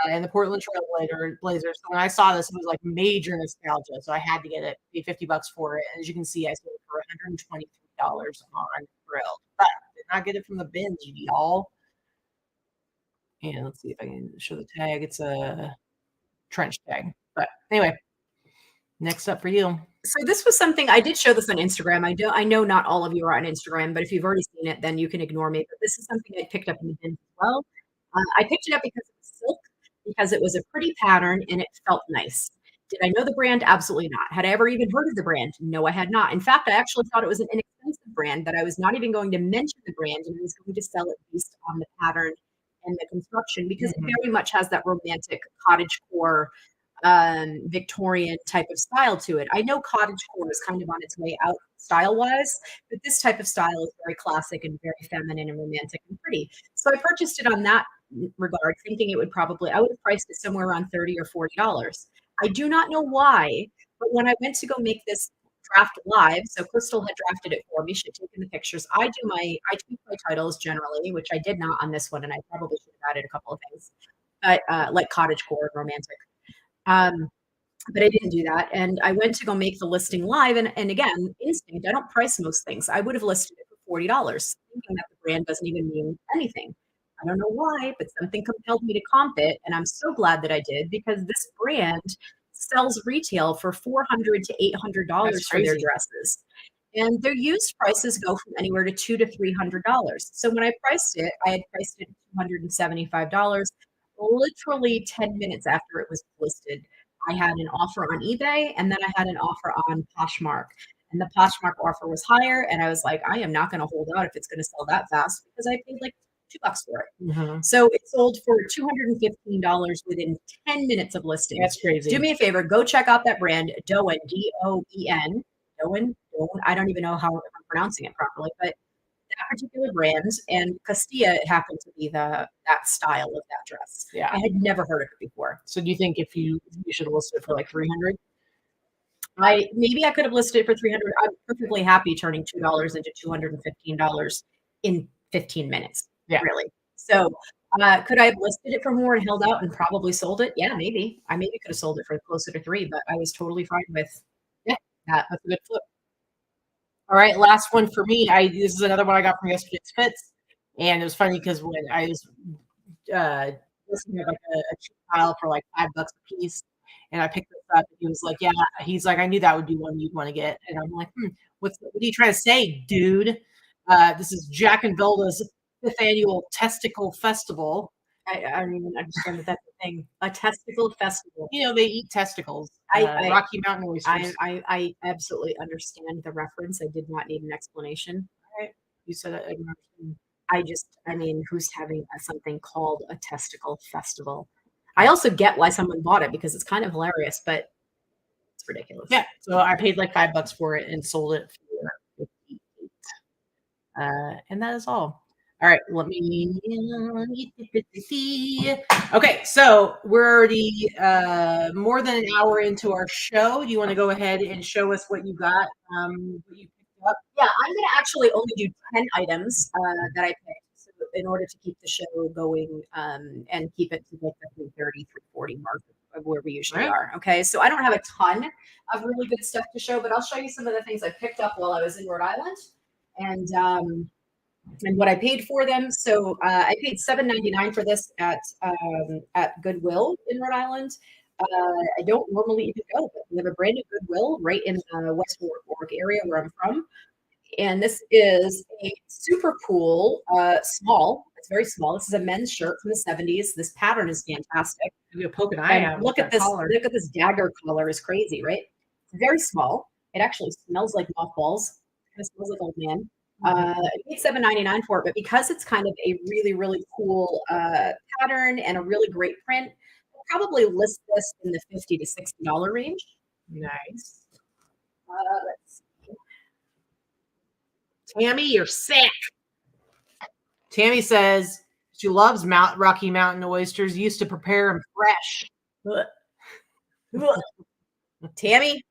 and the Portland Trailblazers. So when I saw this, it was like major nostalgia. So I had to get it, pay $50 for it. And as you can see, I sold it for $123 on Grill. But I did not get it from the bins, y'all. And let's see if I can show the tag. It's a trench tag. But anyway, next up for you. So this was something I did show this on Instagram. I know not all of you are on Instagram, but if you've already seen it, then you can ignore me. But this is something I picked up in the bin as well. I picked it up because it was silk, because it was a pretty pattern and it felt nice. Did I know the brand? Absolutely not. Had I ever even heard of the brand? No, I had not. In fact, I actually thought it was an inexpensive brand that I was not even going to mention the brand, and I was going to sell it based on the pattern and the construction, because it very much has that romantic cottagecore Victorian type of style to it. I know cottagecore is kind of on its way out style-wise, but this type of style is very classic and very feminine and romantic and pretty. So I purchased it on that regard, thinking I would have priced it somewhere around $30 or $40. I do not know why, but when I went to go make this draft live, so Crystal had drafted it for me, she had taken the pictures. I tweak my titles generally, which I did not on this one, and I probably should have added a couple of things, but like cottagecore and romantic. But I didn't do that. And I went to go make the listing live. And again, instinct, I don't price most things. I would have listed it for $40, thinking that the brand doesn't even mean anything. I don't know why, but something compelled me to comp it. And I'm so glad that I did, because this brand sells retail for $400 to $800 for their dresses. And their used prices go from anywhere to $200 to $300. So when I priced it, I had priced it at $275. Literally 10 minutes after it was listed, I had an offer on eBay, and then I had an offer on Poshmark. And the Poshmark offer was higher, and I was like, I am not going to hold out if it's going to sell that fast, because I paid like $2 for it. So it sold for $215 within 10 minutes of listing. That's crazy. Do me a favor, go check out that brand, Doen, Doen. Doen. I don't even know how I'm pronouncing it properly, but that particular brand, and Castilla happened to be that style of that dress. Yeah. I had never heard of it before. So do you think if you should have listed it for like 300? Maybe I could have listed it for 300. I'm perfectly happy turning $2 into $215 in 15 minutes. Yeah. Really. So could I have listed it for more and held out and probably sold it? Yeah, maybe. I maybe could have sold it for closer to 3, but I was totally fine with that. That's a good flip. All right, last one for me. This is another one I got from yesterday's fits, and it was funny because when I was listening to like a cheap pile for like $5 a piece, and I picked this up, and he was like, "Yeah," he's like, "I knew that would be one you'd want to get," and I'm like, what are you trying to say, dude? This is Jack and Vilda's 5th annual testicle festival. I don't even understand that that's a thing. A testicle festival. You know, they eat testicles. Rocky Mountain oysters. I absolutely understand the reference. I did not need an explanation. Right. You said it. I mean, who's having something called a testicle festival? I also get why someone bought it, because it's kind of hilarious, but it's ridiculous. Yeah. So I paid like $5 for it and sold it for $58. And that is all. All right, let me. Okay, so we're already more than an hour into our show. Do you want to go ahead and show us what you got? What you picked up? Yeah, I'm going to actually only do 10 items that I picked, so in order to keep the show going and keep it to like the 330, 340 mark of where we usually are. Okay, so I don't have a ton of really good stuff to show, but I'll show you some of the things I picked up while I was in Rhode Island, and what I paid for them. So I paid $7.99 for this at Goodwill in Rhode Island. I don't normally even go, but we have a brand new Goodwill right in the West Warwick area where I'm from. And this is a super cool, small. It's very small. This is a men's shirt from the 70s. This pattern is fantastic. You poke an eye out. Look at this. Collar. Look at this dagger collar. Is crazy, right? It's very small. It actually smells like mothballs. It smells like old man. I paid $7.99 for it, but because it's kind of a really, really cool pattern and a really great print, I'll probably list this in the $50 to $60 range. Nice. Let's see. Tammy, you're sick. Tammy says she loves Rocky Mountain oysters. Used to prepare them fresh. Tammy,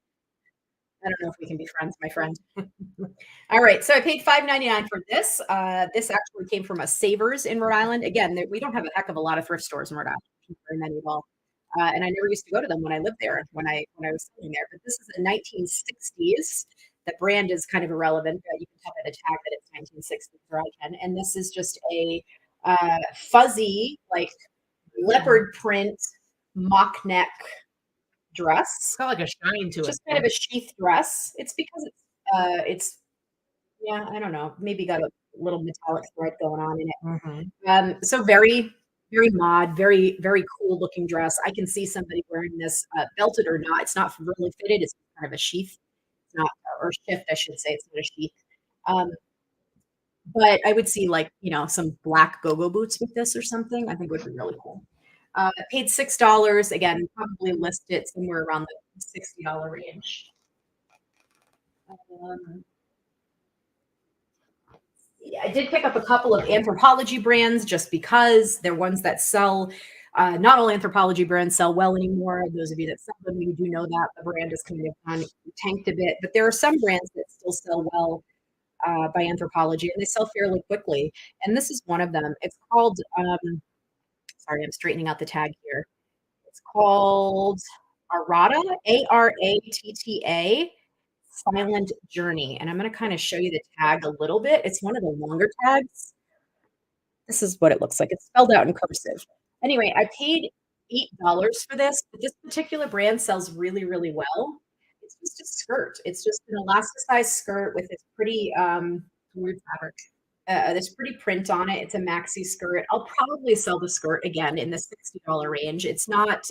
I don't know if we can be friends, my friend. All right, so I paid $5.99 for this. This actually came from a Savers in Rhode Island. Again, we don't have a heck of a lot of thrift stores in Rhode Island, very many at all. And I never used to go to them when I lived there, when I was living there. But this is a 1960s. The brand is kind of irrelevant, but you can tell by the tag that it's 1960s, or I can. And this is just a fuzzy, like leopard print mock neck dress. It's got like a shine to it. Just kind of a sheath dress. It's because it's yeah, I don't know, maybe got a little metallic thread going on in it. So very, very mod, very, very cool looking dress. I can see somebody wearing this belted or not. It's not really fitted. It's kind of a sheath. It's not, or shift, I should say. It's not a sheath. But I would see like, some black go-go boots with this or something. I think would be really cool. Paid $6. Again, probably list it somewhere around the $60 range. Yeah, I did pick up a couple of Anthropologie brands just because they're ones that sell. Not all Anthropologie brands sell well anymore. Those of you that sell them, you do know that the brand is kind of tanked a bit. But there are some brands that still sell well by Anthropologie, and they sell fairly quickly. And this is one of them. It's called. Sorry, I'm straightening out the tag here. It's called Aratta, Aratta, Silent Journey. And I'm going to kind of show you the tag a little bit. It's one of the longer tags. This is what it looks like. It's spelled out in cursive. Anyway, I paid $8 for this, but this particular brand sells really, really well. It's just a skirt. It's just an elasticized skirt with this pretty Weird fabric. this pretty print on it. It's a maxi skirt. I'll probably sell the skirt again in the $60 range. It's not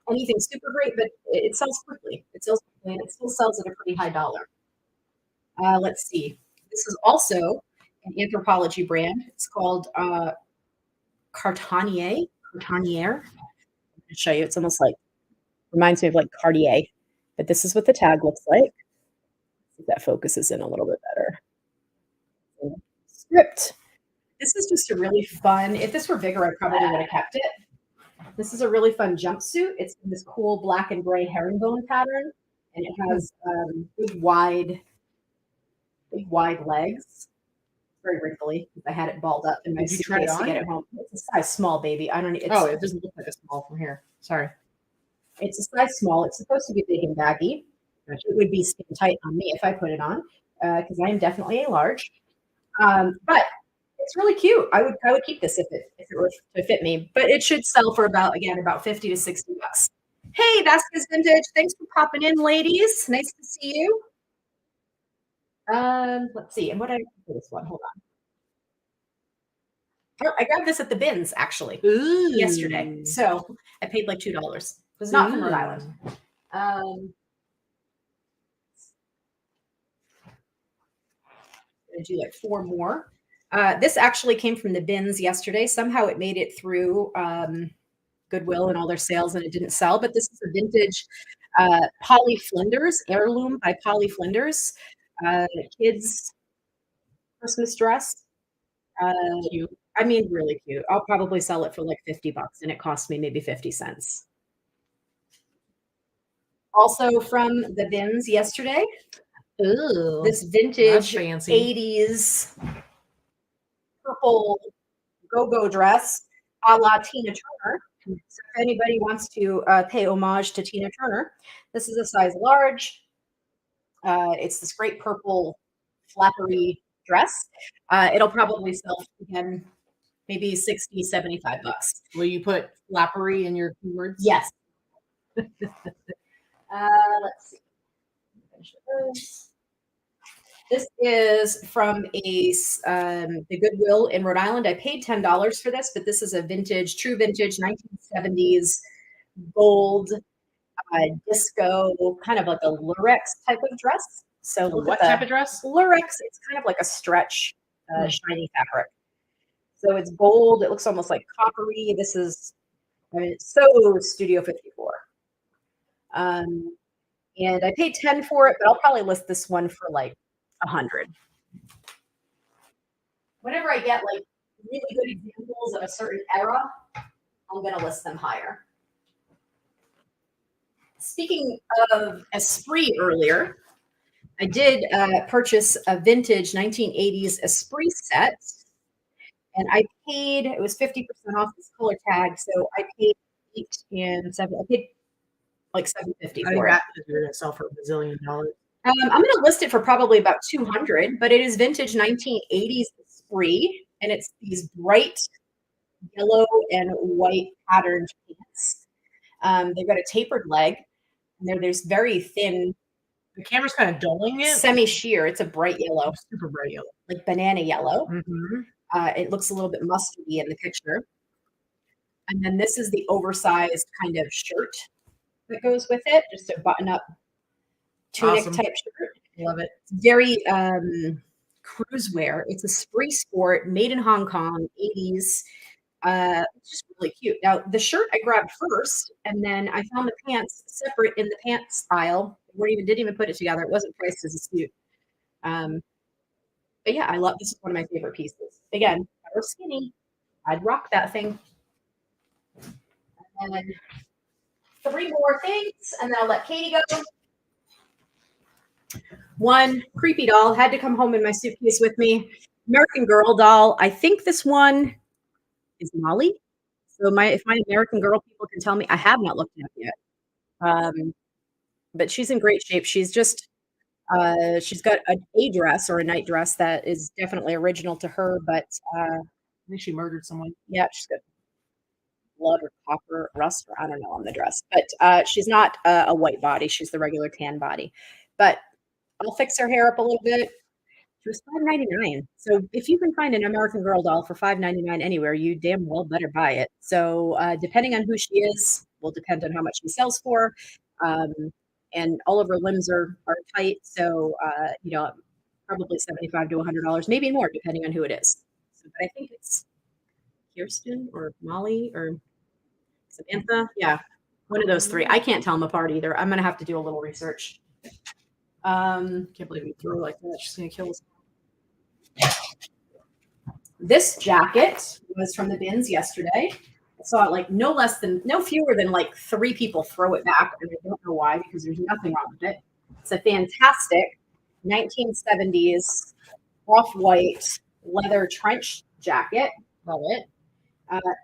anything super great, but it sells quickly. It sells quickly, and it still sells at a pretty high dollar. Let's see. This is also an Anthropologie brand. It's called Cartanier. Cartanier. I'm going to show you. It's almost like, reminds me of like Cartier. But this is what the tag looks like. See if that focuses in a little bit better. Script. This is just a really fun, if this were bigger, I probably would have kept it. This is a really fun jumpsuit. It's in this cool black and gray herringbone pattern, and it has big wide legs. Very wrinkly. I had it balled up in my suitcase to get it home. It's a size small, baby. I don't need. Oh, it doesn't look like a small from here. Sorry. It's a size small. It's supposed to be big and baggy. It would be skin tight on me if I put it on, because I am definitely a large. But it's really cute. I would keep this if it were to fit me. But it should sell for about 50 to 60 bucks. Hey, Vasquez Vintage. Thanks for popping in, ladies. Nice to see you. Let's see. And what did I do for this one? Hold on. Oh, I grabbed this at the bins actually yesterday. So I paid like $2. It was not from Rhode Island. I'm gonna do like 4 more. This actually came from the bins yesterday. Somehow it made it through Goodwill and all their sales, and it didn't sell. But this is a vintage Polly Flinders heirloom by Polly Flinders. Kids Christmas dress. Cute. I mean, really cute. I'll probably sell it for like 50 bucks, and it cost me maybe 50 cents. Also from the bins yesterday, this vintage 80s purple go-go dress a la Tina Turner. So if anybody wants to pay homage to Tina Turner, this is a size large. It's this great purple flappery dress. It'll probably sell again, maybe 60, 75 bucks. Will you put flappery in your keywords? Yes. Let's see. This is from the Goodwill in Rhode Island. I paid $10 for this, but this is a vintage, true vintage 1970s gold disco, kind of like a lurex type of dress. So what type of dress? Lurex. It's kind of like a stretch, shiny fabric. So it's gold. It looks almost like coppery. This is, I mean, it's so Studio 54. And I paid 10 for it, but I'll probably list this one for like 100. Whenever I get like really good examples of a certain era, I'm going to list them higher. Speaking of Esprit earlier, I did purchase a vintage 1980s Esprit set, and I paid, it was 50% off this color tag, so I paid $8 and $7. I paid like $7.50 for it. You're going to sell for $1 bazillion. I'm going to list it for probably about $200, but it is vintage 1980s Esprit, and it's these bright yellow and white patterned pants. They've got a tapered leg, and there's very thin. The camera's kind of dulling it. Semi-sheer. It's a bright yellow. Super bright yellow. Like banana yellow. Mm-hmm. It looks a little bit mustardy in the picture. And then this is the oversized kind of shirt that goes with it. Just a button-up tunic type shirt. Love it. It's very cruise wear. It's a Spree Sport, made in Hong Kong, 80s. It's just really cute. Now, the shirt I grabbed first, and then I found the pants separate in the pants aisle. Didn't even put it together. It wasn't priced as a suit. But yeah, I love this. Is one of my favorite pieces. Again, if I were skinny, I'd rock that thing. And then 3 more things, and then I'll let Katy go. One creepy doll had to come home in my suitcase with me. American Girl doll. I think this one is Molly. So if my American Girl people can tell me, I have not looked it up yet. But she's in great shape. She's just she's got a dress or a night dress that is definitely original to her, but I think she murdered someone. Yeah, she's got blood or copper rust, or I don't know on the dress. But she's not a white body. She's the regular tan body. But I'll fix her hair up a little bit. She was $5.99. So if you can find an American Girl doll for $5.99 anywhere, you damn well better buy it. So depending on who she is, will depend on how much she sells for. Um, and all of her limbs are tight. So probably $75 to $100, maybe more, depending on who it is. So, but I think it's Kirsten or Molly or Samantha. Yeah, one of those three. I can't tell them apart either. I'm gonna have to do a little research. Can't believe you threw her like that. She's gonna kill us. This jacket was from the bins yesterday. I saw like no fewer than like 3 people throw it back, and I don't know why, because there's nothing wrong with it. It's a fantastic 1970s off-white leather trench jacket. Love it.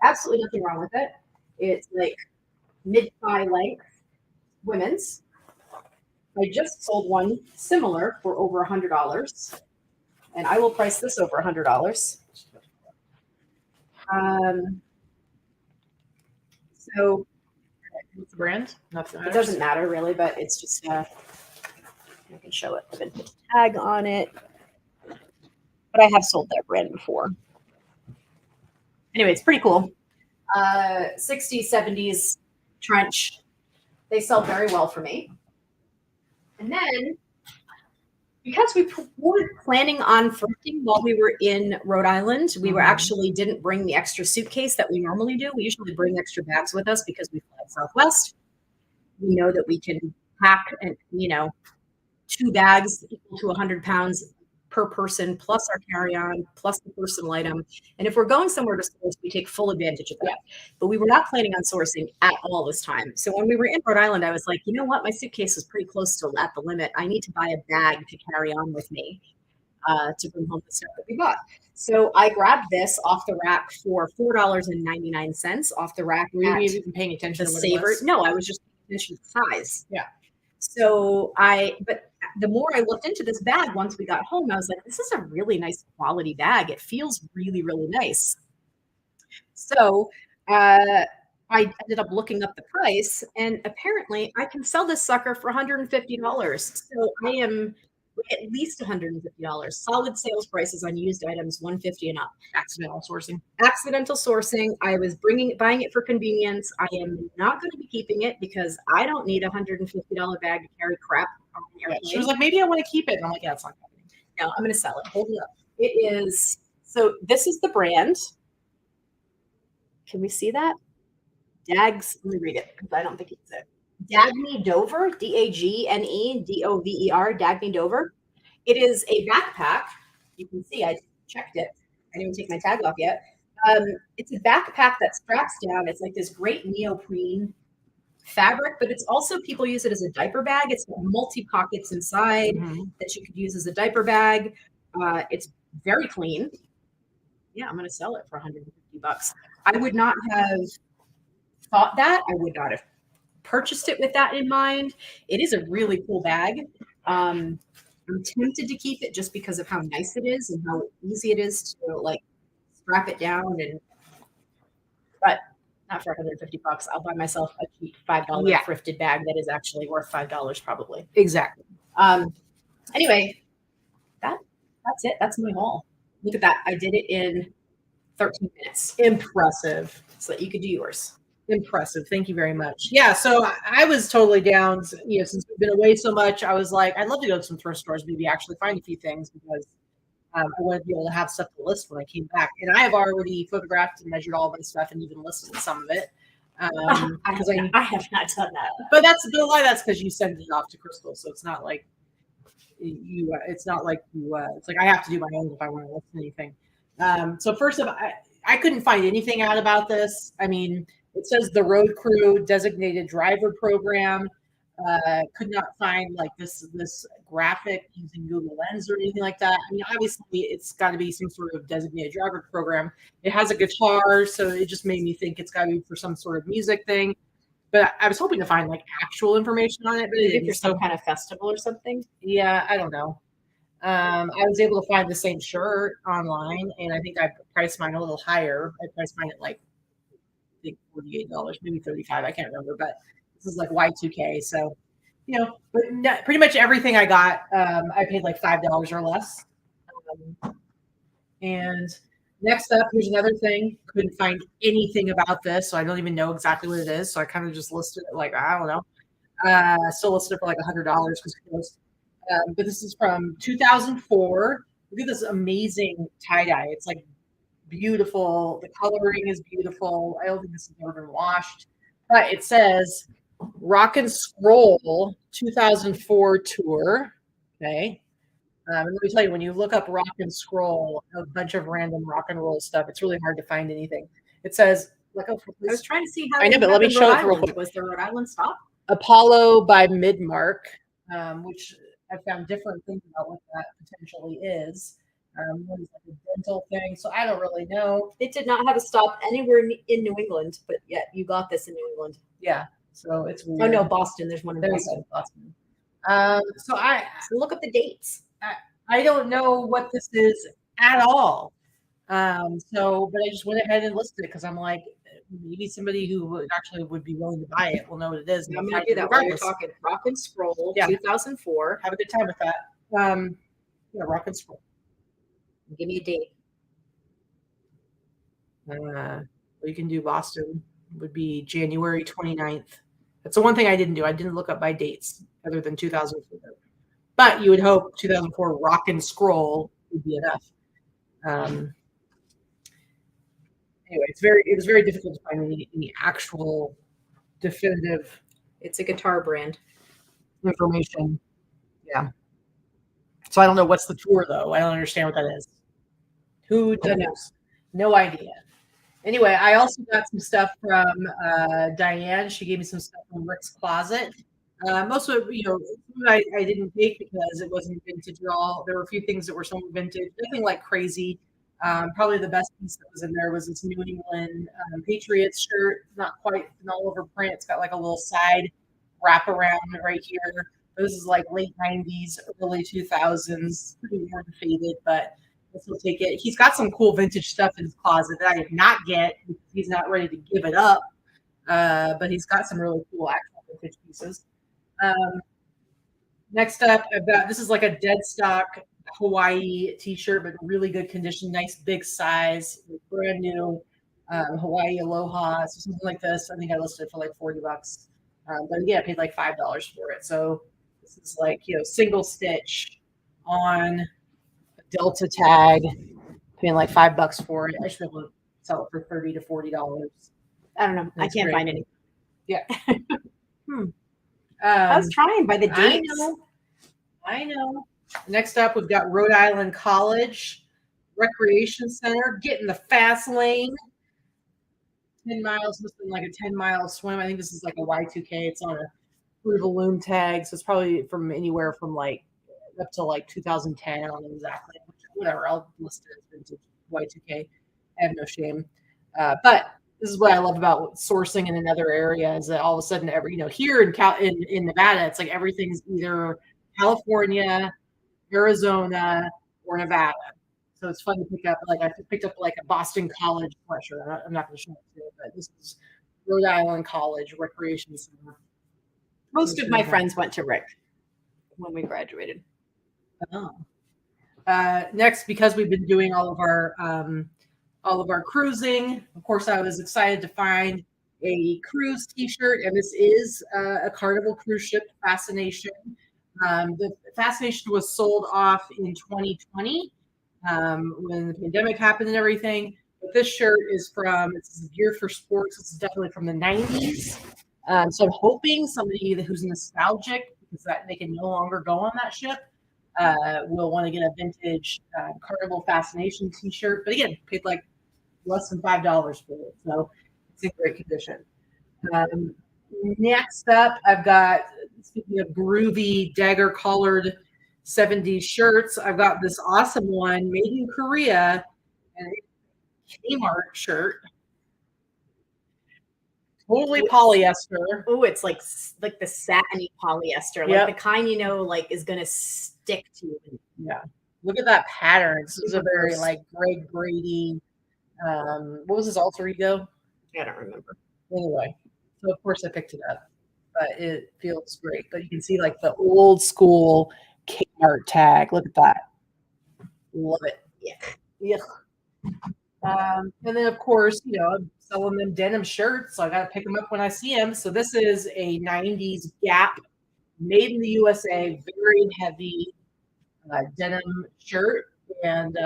Absolutely nothing wrong with it. It's like mid-thigh length women's. I just sold one similar for over $100, and I will price this over $100. So what's the brand? Nothing. It doesn't matter really, but it's just I can show it. I've been put a tag on it, but I have sold that brand before. Anyway, it's pretty cool. 60s, 70s trench. They sell very well for me. And then, because we weren't planning on thrifting while we were in Rhode Island, we were actually didn't bring the extra suitcase that we normally do. We usually bring extra bags with us because we fly Southwest. We know that we can pack, and 2 bags equal to 100 pounds per person, plus our carry-on, plus the personal item. And if we're going somewhere to source, we take full advantage of that. But we were not planning on sourcing at all this time. So when we were in Rhode Island, I was like, you know what? My suitcase is pretty close to at the limit. I need to buy a bag to carry on with me to bring home the stuff that we bought. So I grabbed this off the rack for $4.99 off the rack. Were you even paying attention to Saver? No, I was just paying attention to the size. Yeah. So but the more I looked into this bag once we got home, I was like, this is a really nice quality bag. It feels really, really nice. So I ended up looking up the price, and apparently I can sell this sucker for $150. So I am at least $150. Solid sales prices on used items, $150 and up. Accidental sourcing. Accidental sourcing. I was buying it for convenience. I am not going to be keeping it because I don't need a $150 bag to carry crap on the airplane. She was like, maybe I want to keep it. And I'm like, yeah, it's not happening. No, I'm going to sell it. Hold it up. It is. So this is the brand. Can we see that? Dags. Let me read it because I don't think it's it. Dagny Dover, Dagne Dover, Dagny Dover. It is a backpack. You can see I checked it. I didn't even take my tag off yet. It's a backpack that straps down. It's like this great neoprene fabric, but it's also, people use it as a diaper bag. It's got multi-pockets inside that you could use as a diaper bag. It's very clean. Yeah, I'm going to sell it for $150. I would not have thought that. I would not have purchased it with that in mind. It is a really cool bag. I'm tempted to keep it just because of how nice it is and how easy it is to like strap it down, but not for $150. I'll buy myself a cheap $5 thrifted bag that is actually worth $5 probably. Exactly. Anyway, that's it. That's my haul. Look at that. I did it in 13 minutes. Impressive. So that you could do yours. Impressive. Thank you very much. Yeah, so I was totally down. Since we've been away so much, I was like, I'd love to go to some thrift stores, maybe actually find a few things, because I wanted to be able to have stuff to list when I came back. And I have already photographed and measured all of my stuff and even listed some of it. Because I have not done that. But a lot of that's because you send it off to Crystal, so it's not like you. It's not like you. It's like I have to do my own if I want to list anything. So first of all, I couldn't find anything out about this. I mean, it says the road crew designated driver program. Could not find like this graphic using Google Lens or anything like that. I mean, obviously it's got to be some sort of designated driver program. It has a guitar, so it just made me think it's got to be for some sort of music thing. But I was hoping to find like actual information on it. But if you're some kind of festival or something. Yeah, I don't know. I was able to find the same shirt online, and I think I priced mine a little higher. I priced mine at like think $48, maybe 35. I can't remember, but this is like Y2K. So, but pretty much everything I got, I paid like $5 or less. And next up, here's another thing. Couldn't find anything about this, so I don't even know exactly what it is. So I kind of just listed it like, I don't know. Still listed it for like $100 because but this is from 2004. Look at this amazing tie-dye. It's like beautiful. The coloring is beautiful. I don't think this has ever been washed. But it says Rock and Scroll 2004 tour. Okay. And let me tell you, when you look up Rock and Scroll, a bunch of random rock and roll stuff, it's really hard to find anything. It says, I was trying to see how I know, but let me show it real quick. Was the Rhode Island stop? Apollo by Midmark, which I found different things about what that potentially is. What is like a dental thing? So I don't really know. It did not have a stop anywhere in New England, but yet you got this in New England. Yeah, so it's weird. Oh no, Boston. There's one in Boston. So I look up the dates. I don't know what this is at all. But I just went ahead and listed it because I'm like, maybe somebody who actually would be willing to buy it will know what it is. I'm going to do that while you're talking. Rock and Scroll, 2004. Have a good time with that. Rock and Scroll. Give me a date. You can do Boston would be January 29th. That's the one thing I didn't do. I didn't look up my dates other than 2004. But you would hope 2004 Rock and Scroll would be enough. Anyway, it was very difficult to find any actual definitive. It's a guitar brand information. Yeah. So I don't know what's the tour though. I don't understand what that is. Who knows? No idea. Anyway, I also got some stuff from Diane. She gave me some stuff from Rick's Closet. Most of it, I didn't take because it wasn't vintage at all. There were a few things that were somewhat vintage, nothing like crazy. Probably the best piece that was in there was this New England Patriots shirt. Not quite an all over print. It's got like a little side wrap around right here. This is like late 90s, early 2000s, pretty worn and faded, but I'll still take it. He's got some cool vintage stuff in his closet that I did not get because he's not ready to give it up. But he's got some really cool actual vintage pieces. Next up, I've got, this is like a dead stock Hawaii t-shirt, but really good condition, nice big size, brand new Hawaii Aloha, so something like this. I think I listed it for like $40. But yeah, I paid like $5 for it. So this is like, single stitch on a Delta tag, paying like $5 for it. I should be able to sell it for $30 to $40. I don't know. I can't find any. Yeah. I was trying by the dates. I know. Next up, we've got Rhode Island College Recreation Center. Get in the fast lane. 10 miles. This is like a 10-mile swim. I think this is like a Y2K. It's on a Fruit of the Loom tag. So it's probably from anywhere from like up to like 2010. I don't know exactly. Whatever. I'll list it as Y2K. I have no shame. But this is what I love about sourcing in another area is that all of a sudden, here in Nevada, it's like everything's either California, Arizona, or Nevada. So it's fun to pick up. Like I picked up like a Boston College sweatshirt. I'm not going to show it to you, but this is Rhode Island College Recreation Center. Most of my friends went to Rick when we graduated. Oh. Next, because we've been doing all of our cruising, of course, I was excited to find a cruise t-shirt, and this is a Carnival cruise ship, Fascination. The Fascination was sold off in 2020 when the pandemic happened and everything. But this shirt is it's Gear for Sports. It's definitely from the 90s. So I'm hoping somebody who's nostalgic, because they can no longer go on that ship, will want to get a vintage Carnival Fascination t-shirt. But again, paid like less than $5 for it. So it's in great condition. Next up, I've got, speaking of groovy dagger collared 70s shirts, I've got this awesome one made in Korea, and Kmart shirt. Totally polyester. Oh, it's like the satiny polyester, like the kind is gonna stick to you. Yeah. Look at that pattern. This is a very like Greg Brady. What was his alter ego? I don't remember. Anyway, so of course I picked it up, but it feels great. But you can see like the old school Kmart tag. Look at that. Love it. Yeah. And then of course, I'm selling them denim shirts, so I got to pick them up when I see them. So this is a 90s Gap, made in the USA, very heavy denim shirt. And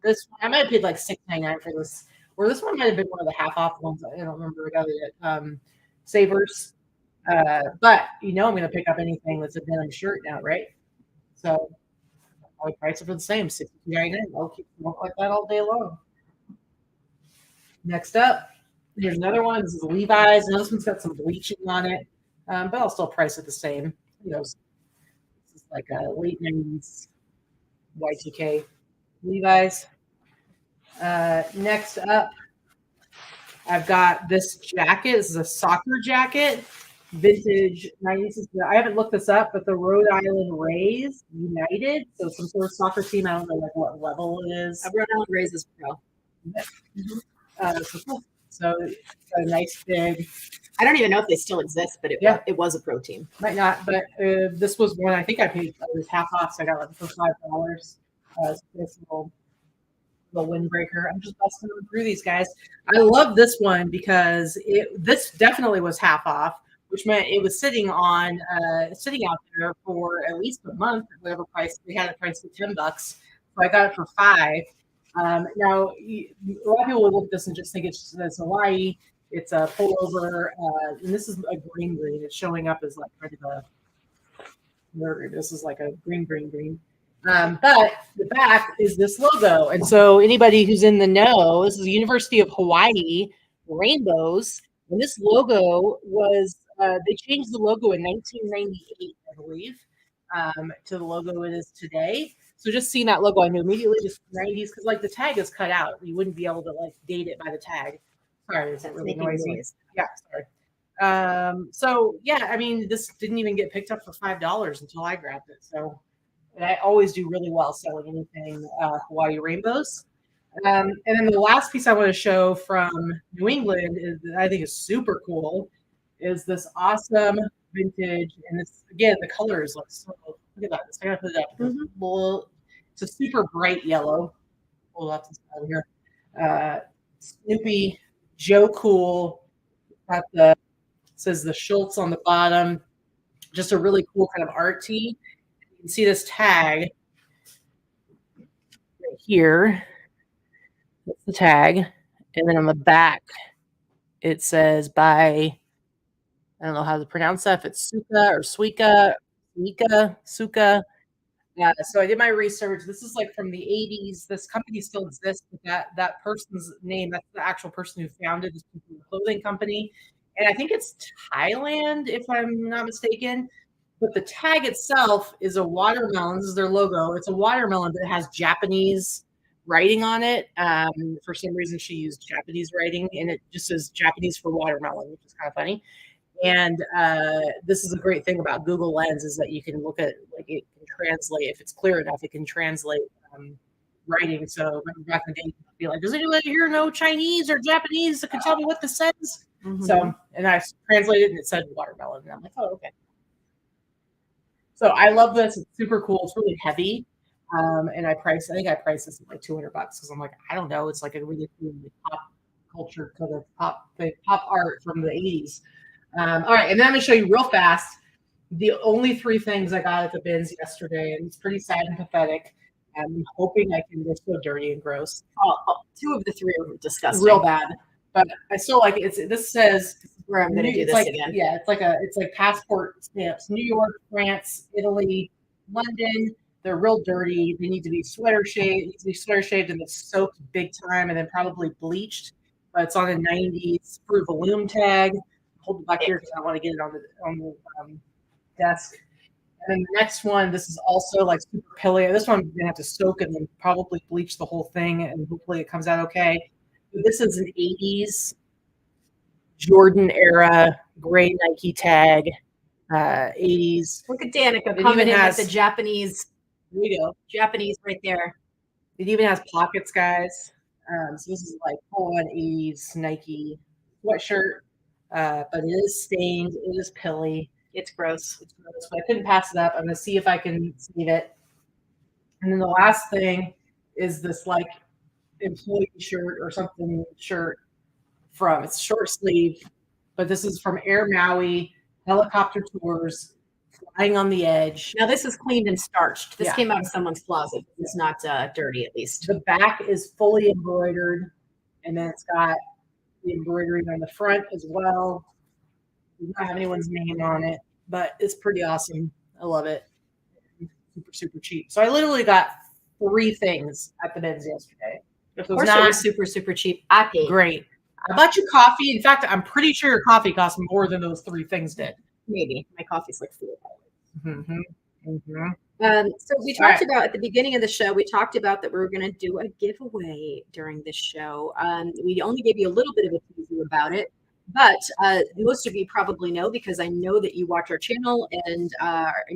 this one, I might have paid like $6.99 for this, or this one might have been one of the half off ones. I don't remember. I got it at Savers. But I'm going to pick up anything that's a denim shirt now, right? So I would price it for the same, $62.99. I'll keep it like that all day long. Next up, here's another one. This is Levi's. Now this one's got some bleaching on it, but I'll still price it the same. This is like a late 90s Y2K Levi's. Next up, I've got this jacket. This is a soccer jacket, vintage 90s. I haven't looked this up, but the Rhode Island Rays United, so some sort of soccer team. I don't know like what level it is. Rhode Island Rays is pro. So a nice big. I don't even know if they still exist, but it was a pro team. Might not, but this was one I think I paid. It was half off, so I got it for $5. This little windbreaker. I'm just busting them through these guys. I love this one because this definitely was half off, which meant it was sitting out there for at least a month at whatever price they had it priced at $10. So I got it for $5. Now a lot of people would look at this and just think it's Hawaii. It's a pullover, and this is a green. It's showing up as like kind of this is like a green. But the back is this logo. And so anybody who's in the know, this is the University of Hawaii rainbows. And this logo was, they changed the logo in 1998, I believe, to the logo it is today. So just seeing that logo, I knew immediately just 90s, because like the tag is cut out. You wouldn't be able to like date it by the tag. Sorry, is that really noisy? Yeah, sorry. So yeah, I mean, this didn't even get picked up for $5 until I grabbed it. So and I always do really well selling anything Hawaii rainbows. And then the last piece I want to show from New England is I think is super cool is this awesome vintage. And this again, the colors look so look at that. I gotta put it up. Mm-hmm. It's a super bright yellow. Hold up this out here. Snoopy, Joe Cool. Got says the Schultz on the bottom. Just a really cool kind of art tee. You can see this tag right here. That's the tag. And then on the back, it says by, I don't know how to pronounce that, if it's Suka or Suika. So I did my research. This is like from the 80s. This company still exists, but that person's name, that's the actual person who founded this clothing company. And I think it's Thailand, if I'm not mistaken. But the tag itself is a watermelon. This is their logo. It's a watermelon, but it has Japanese writing on it. For some reason, she used Japanese writing, and it just says Japanese for watermelon, which is kind of funny. And this is a great thing about Google Lens is that you can look at, like, it can translate. If it's clear enough, it can translate writing. So back in the day, you could be like, does anybody here know Chinese or Japanese that can tell me what this says? Mm-hmm. So, and I translated and it said watermelon. And I'm like, oh, okay. So I love this. It's super cool. It's really heavy. And I think I priced this at like $200 because I'm like, I don't know. It's like a really cool pop culture kind of pop art from the 80s. All right. And then I'm going to show you real fast the only 3 things I got at the bins yesterday. And it's pretty sad and pathetic. I'm hoping they're so dirty and gross. 2 of the 3 are disgusting. Real bad. But I still like it. This says where I'm going to do this again. Yeah, it's like passport stamps. New York, France, Italy, London. They're real dirty. They need to be sweater shaved. And it's soaked big time, and then probably bleached. But it's on a 90s Fruit Volume tag. Hold it back here because I want to get it on the desk. And then the next one, this is also like super pilly. This one I'm gonna have to soak and then probably bleach the whole thing, and hopefully it comes out okay. This is an 80s Jordan era gray Nike tag. 80s. Look at Danica coming in with the Japanese. There you go. Japanese right there. It even has pockets, guys. So this is like full on 80s Nike sweatshirt, but it is stained. It is pilly. It's gross. It's gross, but I couldn't pass it up. I'm gonna see if I can save it. And then the last thing is this like employee shirt or something shirt from it's short sleeve, but this is from Air Maui Helicopter Tours, Flying on the Edge. Now this is cleaned and starched. This Yeah. came out of someone's closet. It's not dirty, at least. The back is fully embroidered, and then it's got the embroidery on the front as well. Does not have anyone's name on it, but it's pretty awesome. I love it. Super, super cheap. So I literally got 3 things at the bins yesterday. Of course, it was super, super cheap. I paid. Great. I bought you coffee. In fact, I'm pretty sure your coffee cost more than those 3 things did. Maybe. My coffee's like $4. Mm-hmm. Mm-hmm. So we talked about at the beginning of the show, we talked about that we were going to do a giveaway during this show. We only gave you a little bit of a teaser about it, but most of you probably know because I know that you watch our channel and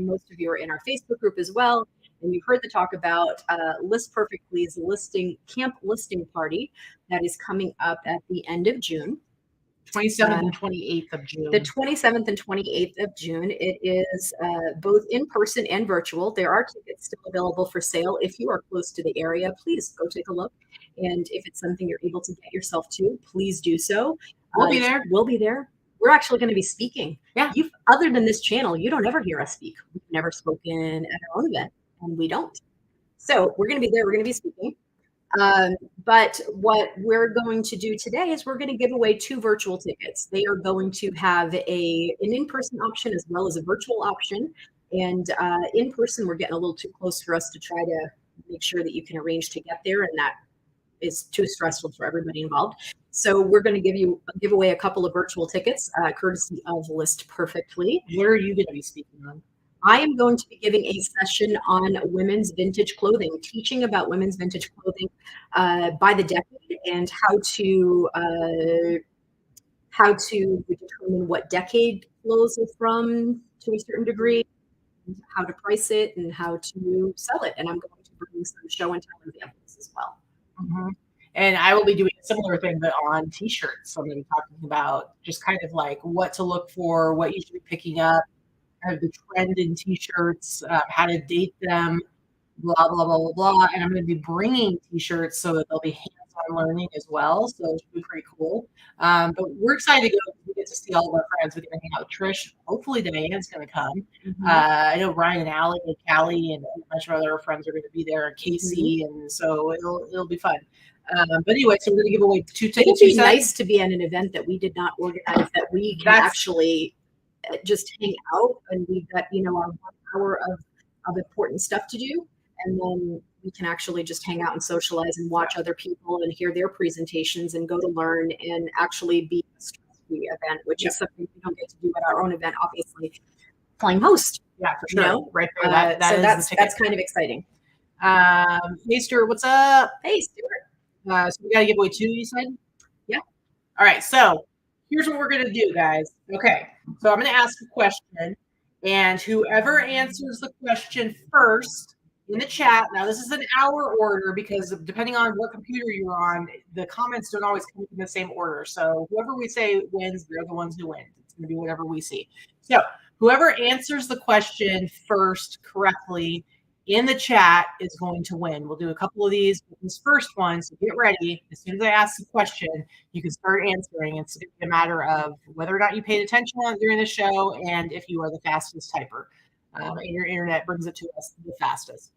most of you are in our Facebook group as well. And you've heard the talk about List Perfectly's camp listing party that is coming up at the end of June. 27th and 28th of June. The 27th and 28th of June. It is both in person and virtual. There are tickets still available for sale. If you are close to the area, please go take a look. And if it's something you're able to get yourself to, please do so. We'll be there. We'll be there. We're actually going to be speaking. Yeah. Other than this channel, you don't ever hear us speak. We've never spoken at our own event, and we don't. So we're going to be there. We're going to be speaking. But what we're going to do today is we're going to give away 2 virtual tickets. They are going to have an in-person option as well as a virtual option. And in person, we're getting a little too close for us to try to make sure that you can arrange to get there, and that is too stressful for everybody involved. So we're going to give away a couple of virtual tickets, courtesy of List Perfectly. What are you going to be speaking on? I am going to be giving a session on women's vintage clothing, teaching about women's vintage clothing by the decade and how to determine what decade clothes are from to a certain degree, how to price it, and how to sell it. And I'm going to bring some show and tell examples as well. Mm-hmm. And I will be doing a similar thing, but on t-shirts. So I'm going to be talking about just kind of like what to look for, what you should be picking up, the trend in t-shirts, how to date them, blah, blah, blah, blah, blah. And I'm going to be bringing t-shirts so that they'll be hands-on learning as well. So it should be pretty cool. But we're excited to go. We get to see all of our friends. We get to hang out with Trish. Hopefully Diane's going to come. Mm-hmm. I know Ryan and Allie and Callie and a bunch of other friends are going to be there, and Casey. Mm-hmm. And so it'll be fun. But anyway, so we're going to give away 2 tickets. It would be nice to be at an event that we did not organize, that we can actually just hang out, and we've got our 1 hour of important stuff to do, and then we can actually just hang out and socialize and watch other people and hear their presentations and go to learn and actually be a stress-free event, which is something we don't get to do at our own event, obviously. Playing host, for sure, right there. So that's kind of exciting. Hey Stuart, what's up? Hey Stuart. So we got to give away 2, you said? Yeah. All right. So here's what we're going to do, guys. Okay. So I'm going to ask a question, and whoever answers the question first in the chat. Now, this is an hour order because depending on what computer you're on, the comments don't always come in the same order. So whoever we say wins, they're the ones who win. It's going to be whatever we see. So whoever answers the question first correctly in the chat is going to win. We'll do a couple of these with this first one, so get ready. As soon as I ask the question, you can start answering. It's going to be a matter of whether or not you paid attention during the show and if you are the fastest typer. And your internet brings it to us the fastest.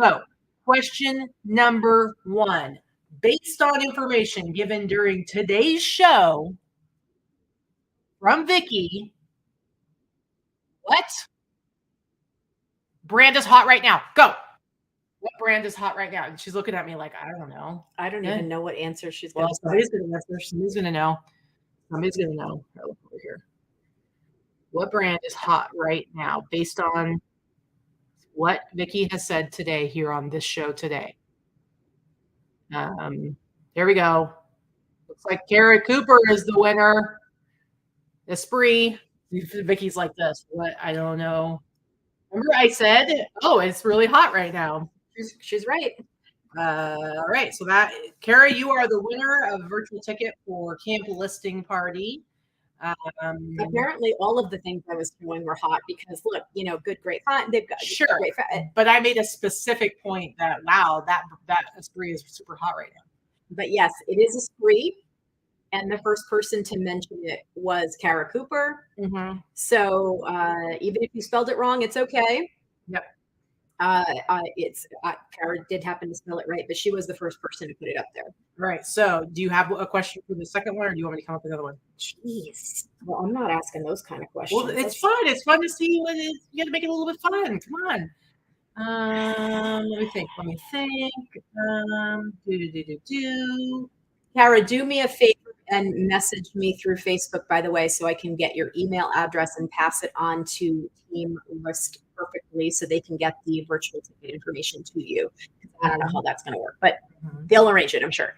So, question number 1. Based on information given during today's show from Vikki, what brand is hot right now? Go. What brand is hot right now? And she's looking at me like, I don't know. I don't even know what answer she's going to say. Somebody's going to answer. Somebody's going to know. Somebody's going to know. Look over here. What brand is hot right now based on what Vikki has said today here on this show today? Here we go. Looks like Kara Cooper is the winner. Esprit. Vikki's like this. What? I don't know. Remember I said, oh, it's really hot right now. She's right. All right. So that, Kara, you are the winner of a virtual ticket for Camp Listing Party. Apparently, all of the things I was doing were hot because look, good, great fun. They've got Sure. great. But I made a specific point that, wow, that spree is super hot right now. But yes, it is a spree. And the first person to mention it was Kara Cooper. Mm-hmm. So even if you spelled it wrong, it's okay. Yep. Kara did happen to spell it right, but she was the first person to put it up there. All right. So do you have a question for the second one, or do you want me to come up with another one? Jeez. Well, I'm not asking those kind of questions. Well, it's fun. It's fun to see what it is. You got to make it a little bit fun. Come on. Let me think. Kara, do me a favor and message me through Facebook, by the way, so I can get your email address and pass it on to Team List perfectly so they can get the virtual ticket information to you. I don't know how that's going to work, but they'll arrange it, I'm sure.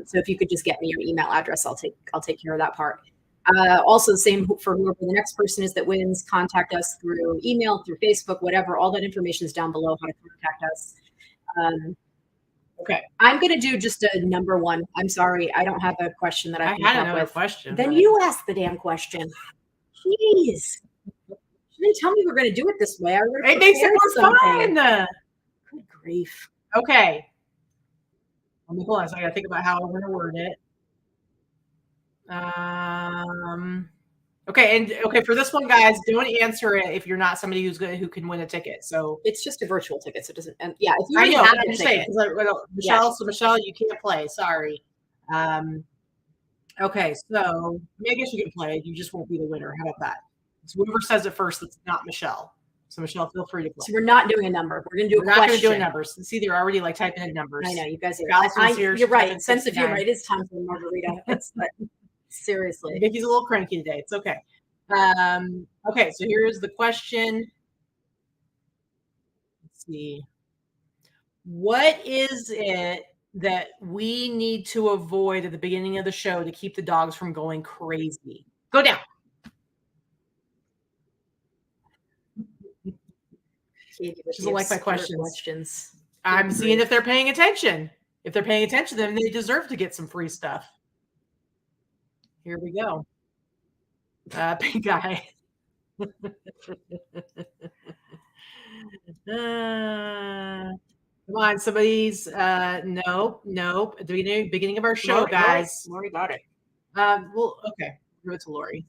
So if you could just get me your email address, I'll take care of that part. Also, the same for whoever the next person is that wins. Contact us through email, through Facebook, whatever. All that information is down below how to contact us. Okay. I'm going to do just a number one. I'm sorry. I don't have a question that I can had come up another with. question. Then you ask the damn question. Jeez. You didn't tell me we were going to do it this way. It makes it more fun. Good grief. Okay. Let me hold on. So I got to think about how I'm going to word it. Okay, for this one, guys, don't answer it if you're not somebody who can win a ticket. So it's just a virtual ticket, so it doesn't. And yeah, if you I know. have I'm just saying, Michelle. So Michelle, you can't play. Sorry. Okay, so I guess you can play. You just won't be the winner. How about that? So whoever says it first, that's not Michelle. So Michelle, feel free to play. So we're not doing a number. We're going to do. We're not going to do a number. See, they're already like typing in numbers. I know you guys are. You're right. Sense of humor. It is time for a margarita. Seriously. Vicki's a little cranky today. It's okay. Okay, so here's the question. Let's see. What is it that we need to avoid at the beginning of the show to keep the dogs from going crazy? Go down. Katy doesn't like my questions. I'm seeing if they're paying attention. If they're paying attention, then they deserve to get some free stuff. Here we go. Pink guy. Come on, somebody's nope. At the beginning of our show, guys. Lori got it. Well, okay. Give it to Lori.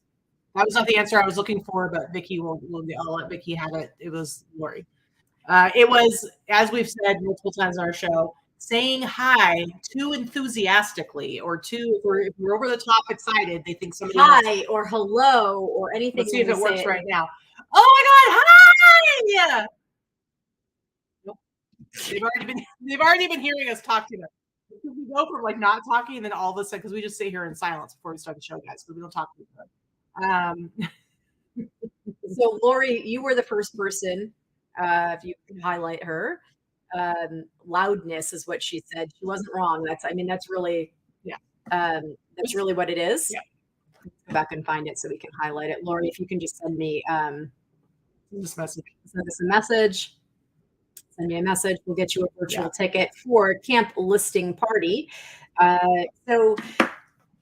That was not the answer I was looking for, but Vicki I'll let Vicki have it. It was Lori. It was, as we've said multiple times on our show, saying hi too enthusiastically or too, if we're over the top excited, they think somebody hi else. Or hello or anything. Let's see if it works right now. Oh my God, hi! Nope. They've already been hearing us talk to them. We go from like not talking and then all of a sudden, because we just sit here in silence before we start the show, guys, because we don't talk to each other. So Lori, you were the first person. If you can highlight her. Loudness is what she said. She wasn't wrong. That's really, that's really what it is. Yeah. Go back and find it so we can highlight it. Lori, if you can just send me this message. Send us a message. Send me a message. We'll get you a virtual ticket for Camp Listing Party. So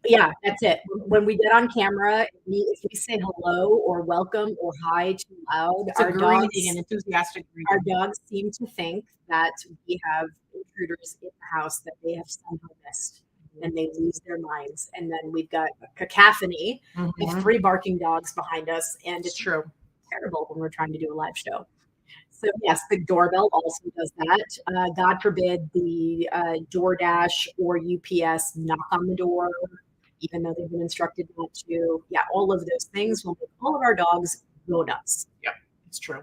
yeah, that's it. When we get on camera, if we say hello or welcome or hi too loud, our dogs, an enthusiastic greeting. Our dogs seem to think that we have intruders in the house that they have somehow missed, and they lose their minds. And then we've got a cacophony of 3 barking dogs behind us, and it's true terrible when we're trying to do a live show. So yes, the doorbell also does that. God forbid the DoorDash or UPS knock on the door, even though they've been instructed not to. Yeah, all of those things will make all of our dogs go nuts. Yep, it's true.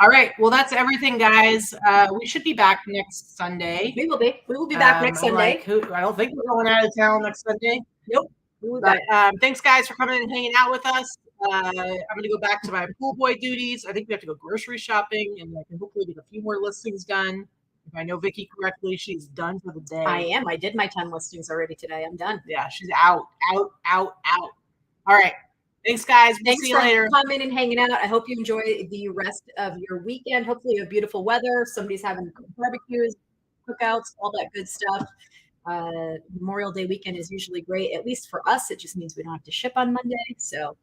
All right, well, that's everything, guys. We should be back next Sunday. We will be. We will be back next Sunday. I don't think we're going out of town next Sunday. Nope. But thanks, guys, for coming and hanging out with us. I'm going to go back to my pool boy duties. I think we have to go grocery shopping, and I can hopefully get a few more listings done. If I know Vicki correctly, she's done for the day. I am. I did my 10 listings already today. I'm done. Yeah, she's out. All right. Thanks, guys. We'll see you later. Thanks for coming and hanging out. I hope you enjoy the rest of your weekend. Hopefully you have beautiful weather. Somebody's having barbecues. cookouts, all that good stuff. Memorial Day weekend is usually great. At least for us, it just means we don't have to ship on Monday. So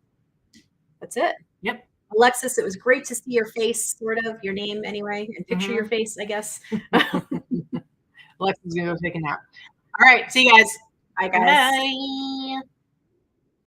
that's it. Yep. Alexis, it was great to see your face, sort of your name anyway, and picture your face, I guess. Alexis is gonna go take a nap. All right, see you guys. Bye, guys. Bye.